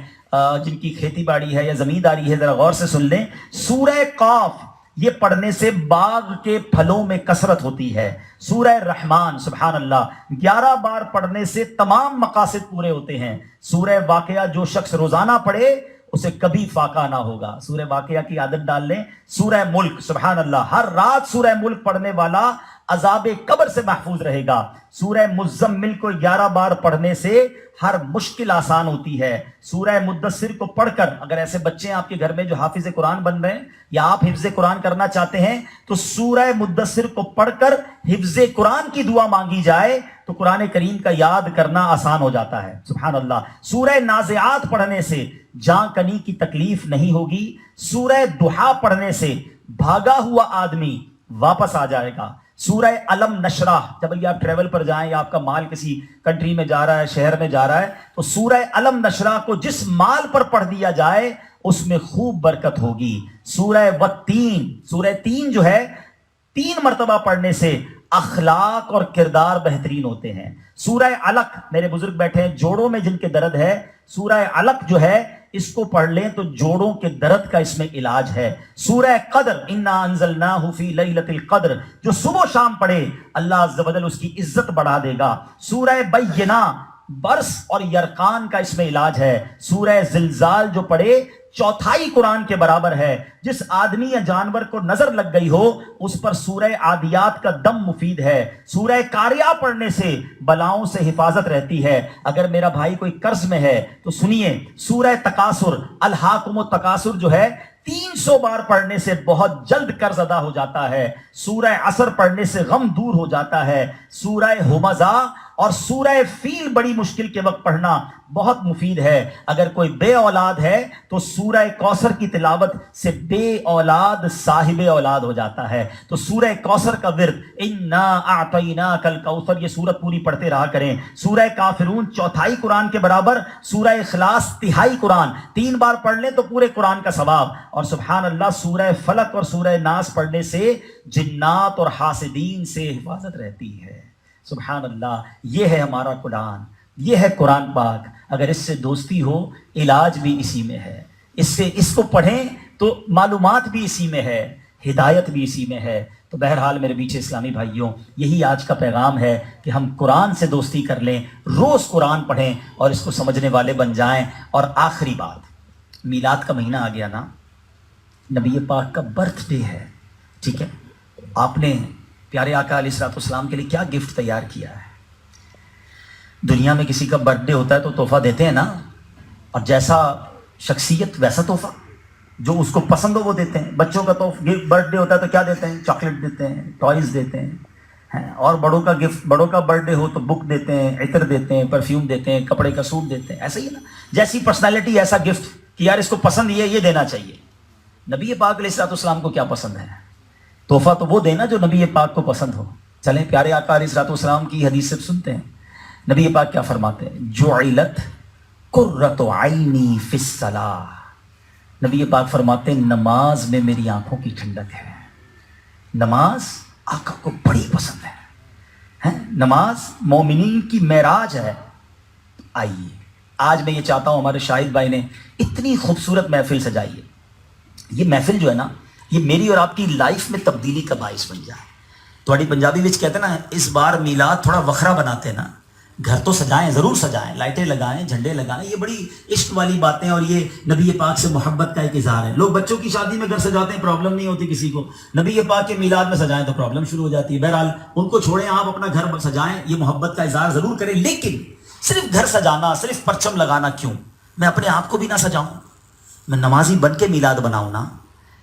جن کی کھیتی باڑی ہے یا زمینداری ہے, ذرا غور سے سن لیں. سورہ قاف یہ پڑھنے سے باغ کے پھلوں میں کثرت ہوتی ہے. سورہ رحمان, سبحان اللہ, 11 بار پڑھنے سے تمام مقاصد پورے ہوتے ہیں. سورہ واقعہ جو شخص روزانہ پڑھے اسے کبھی فاقہ نہ ہوگا. سورہ واقعہ کی عادت ڈال لیں. سورہ ملک, سبحان اللہ, ہر رات سورہ ملک پڑھنے والا عذاب قبر سے محفوظ رہے گا. سورہ مزمل کو 11 بار پڑھنے سے ہر مشکل آسان ہوتی ہے. سورہ مدثر کو پڑھ کر, اگر ایسے بچے ہیں آپ کے گھر میں جو حافظ قرآن بن رہے ہیں یا آپ حفظ قرآن کرنا چاہتے ہیں, تو سورہ مدثر کو پڑھ کر حفظ قرآن کی دعا مانگی جائے تو قرآن کریم کا یاد کرنا آسان ہو جاتا ہے. سبحان اللہ. سورہ نازعات پڑھنے سے جاں کنی کی تکلیف نہیں ہوگی. سورہ دحا پڑھنے سے بھاگا ہوا آدمی واپس آ جائے گا. سورہ علم نشرح, جب آپ ٹریول پر جائیں یا آپ کا مال کسی کنٹری میں جا رہا ہے, شہر میں جا رہا ہے, تو سورہ علم نشرح کو جس مال پر پڑھ دیا جائے اس میں خوب برکت ہوگی. سورہ والتین, سورہ تین جو ہے 3 مرتبہ پڑھنے سے اخلاق اور کردار بہترین ہوتے ہیں. سورہ علق, میرے بزرگ بیٹھے ہیں جوڑوں میں جن کے درد ہے, سورہ علق جو ہے اس کو پڑھ لیں تو جوڑوں کے درد کا اس میں علاج ہے. سورہ قدر, انا انزلناہ فی لیلۃ القدر, جو صبح و شام پڑھے اللہ عز و جل اس کی عزت بڑھا دے گا. سورہ بینہ, برس اور یرقان کا اس میں علاج ہے. سورہ زلزال جو پڑھے 1/4 قرآن کے برابر ہے. جس آدمی یا جانور کو نظر لگ گئی ہو اس پر سورہ عادیات کا دم مفید ہے. سورہ قاریہ پڑھنے سے بلاؤں سے حفاظت رہتی ہے. اگر میرا بھائی کوئی قرض میں ہے تو سنیے, سورہ تکاثر, الہاکم التکاثر جو ہے 300 بار پڑھنے سے بہت جلد قرض ادا ہو جاتا ہے. سورہ عصر پڑھنے سے غم دور ہو جاتا ہے. سورہ ہمزہ اور سورہ فیل بڑی مشکل کے وقت پڑھنا بہت مفید ہے. اگر کوئی بے اولاد ہے تو سورہ کوثر کی تلاوت سے بے اولاد صاحب اولاد ہو جاتا ہے. تو سورہ کوثر کا ورد, انا اعطیناک الکوثر, یہ سورت پوری پڑھتے رہا کریں. سورہ کافرون 1/4 قرآن کے برابر. سورہ اخلاص 1/3 قرآن, 3 بار پڑھ لیں تو پورے قرآن کا ثواب. اور سبحان اللہ, سورہ فلق اور سورہ ناس پڑھنے سے جنات اور حاسدین سے حفاظت رہتی ہے. سبحان اللہ. یہ ہے ہمارا قرآن, یہ ہے قرآن پاک. اگر اس سے دوستی ہو, علاج بھی اسی میں ہے. اس کو پڑھیں تو معلومات بھی اسی میں ہے, ہدایت بھی اسی میں ہے. تو بہرحال میرے بیچ اسلامی بھائیوں، یہی آج کا پیغام ہے کہ ہم قرآن سے دوستی کر لیں، روز قرآن پڑھیں اور اس کو سمجھنے والے بن جائیں. اور آخری بات، میلاد کا مہینہ آ گیا نا، نبی پاک کا برتھ ڈے ہے، ٹھیک ہے؟ آپ نے پیارے آقا علیہ الصلوۃ والسلام کے لیے کیا گفٹ تیار کیا ہے؟ دنیا میں کسی کا برتھ ڈے ہوتا ہے تو تحفہ دیتے ہیں نا، اور جیسا شخصیت ویسا تحفہ، جو اس کو پسند ہو وہ دیتے ہیں. بچوں کا تو برتھ ڈے ہوتا ہے تو کیا دیتے ہیں؟ چاکلیٹ دیتے ہیں، ٹوائز دیتے ہیں. اور بڑوں کا گفٹ، بڑوں کا برتھ ڈے ہو تو بک دیتے ہیں، عطر دیتے ہیں، پرفیوم دیتے ہیں، کپڑے کا سوٹ دیتے ہیں. ایسا ہی ہے نا، جیسی پرسنالٹی ایسا گفٹ کہ یار اس کو پسند یہ دینا چاہیے. نبی پاک علیہ الصلوۃ والسلام کو کیا پسند ہے؟ تحفہ تو وہ دینا جو نبی پاک کو پسند ہو. چلیں پیارے آقا علیہ الصلوۃ والسلام کی حدیث سے سنتے ہیں. نبی پاک کیا فرماتے ہیں؟ جعلت قرۃ عینی فی الصلاۃ. نبی پاک فرماتے ہیں نماز میں میری آنکھوں کی ٹھنڈک ہے. نماز آقا کو بڑی پسند ہے. نماز مومنین کی معراج ہے. آئیے آج میں یہ چاہتا ہوں ہمارے شاہد بھائی نے اتنی خوبصورت محفل سجائی ہے. یہ محفل جو ہے نا، یہ میری اور آپ کی لائف میں تبدیلی کا باعث بن جائے. تھوڑی پنجابی وچ کہتے ہیں نا، اس بار میلاد تھوڑا وکھرا بناتے ہیں نا. گھر تو سجائیں، ضرور سجائیں، لائٹیں لگائیں، جھنڈے لگائیں. یہ بڑی عشق والی باتیں اور یہ نبی پاک سے محبت کا ایک اظہار ہے. لوگ بچوں کی شادی میں گھر سجاتے ہیں، پرابلم نہیں ہوتی کسی کو. نبی پاک کے میلاد میں سجائیں تو پرابلم شروع ہو جاتی ہے. بہرحال ان کو چھوڑیں، آپ اپنا گھر سجائیں، یہ محبت کا اظہار ضرور کریں. لیکن صرف گھر سجانا، صرف پرچم لگانا کیوں؟ میں اپنے آپ کو بھی نہ سجاؤں؟ میں نمازی بن کے میلاد بناؤں نا،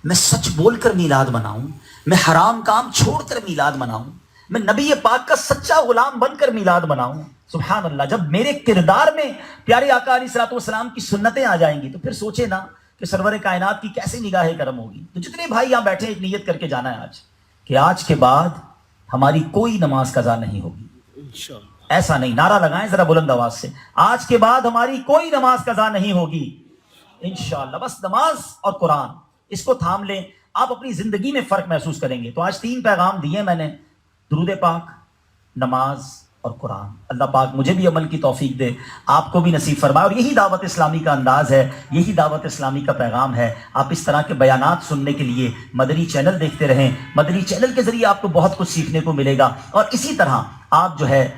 میں سچ بول کر میلاد بناؤں، میں حرام کام چھوڑ کر میلاد بناؤں، میں نبی پاک کا سچا غلام بن کر میلاد بناؤں. سبحان اللہ. جب میرے کردار میں پیارے آقا علیہ الصلوۃ والسلام کی سنتیں آ جائیں گی تو پھر سوچے نا کہ سرور کائنات کی کیسے نگاہ کرم ہوگی. تو جتنے بھائی یہاں بیٹھے ایک نیت کر کے جانا ہے آج کہ آج کے بعد ہماری کوئی نماز قضا نہیں ہوگی. انشاءاللہ. ایسا نہیں، نعرہ لگائیں ذرا بلند آواز سے، آج کے بعد ہماری کوئی نماز قضا نہیں ہوگی انشاءاللہ. بس نماز اور قرآن، اس کو تھام لیں، آپ اپنی زندگی میں فرق محسوس کریں گے. تو آج 3 پیغام دیے میں نے، درود پاک، نماز اور قرآن. اللہ پاک مجھے بھی عمل کی توفیق دے، آپ کو بھی نصیب فرمائے. اور یہی دعوت اسلامی کا انداز ہے، یہی دعوت اسلامی کا پیغام ہے. آپ اس طرح کے بیانات سننے کے لیے مدنی چینل دیکھتے رہیں. مدنی چینل کے ذریعے آپ کو بہت کچھ سیکھنے کو ملے گا. اور اسی طرح آپ جو ہے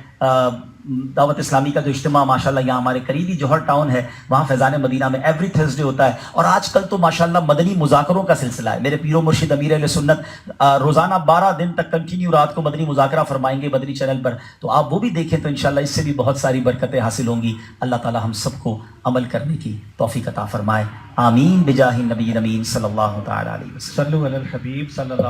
دعوت اسلامی کا جو اجتماع ماشاءاللہ یہاں ہمارے قریبی جوہر ٹاؤن ہے، وہاں فیضان مدینہ میں ایوری تھرسڈے ہوتا ہے. اور آج کل تو ماشاءاللہ مدنی مذاکروں کا سلسلہ ہے. میرے پیر و مرشد امیر اہل سنت روزانہ 12 دن تک کنٹینیو رات کو مدنی مذاکرہ فرمائیں گے مدنی چینل پر. تو آپ وہ بھی دیکھیں تو انشاءاللہ اس سے بھی بہت ساری برکتیں حاصل ہوں گی. اللہ تعالی ہم سب کو عمل کرنے کی توفیق عطا فرمائے. آمین بجاہ النبی الامین صلی اللہ تعالی علیہ وسلم. صلو علی الحبیب صلی اللہ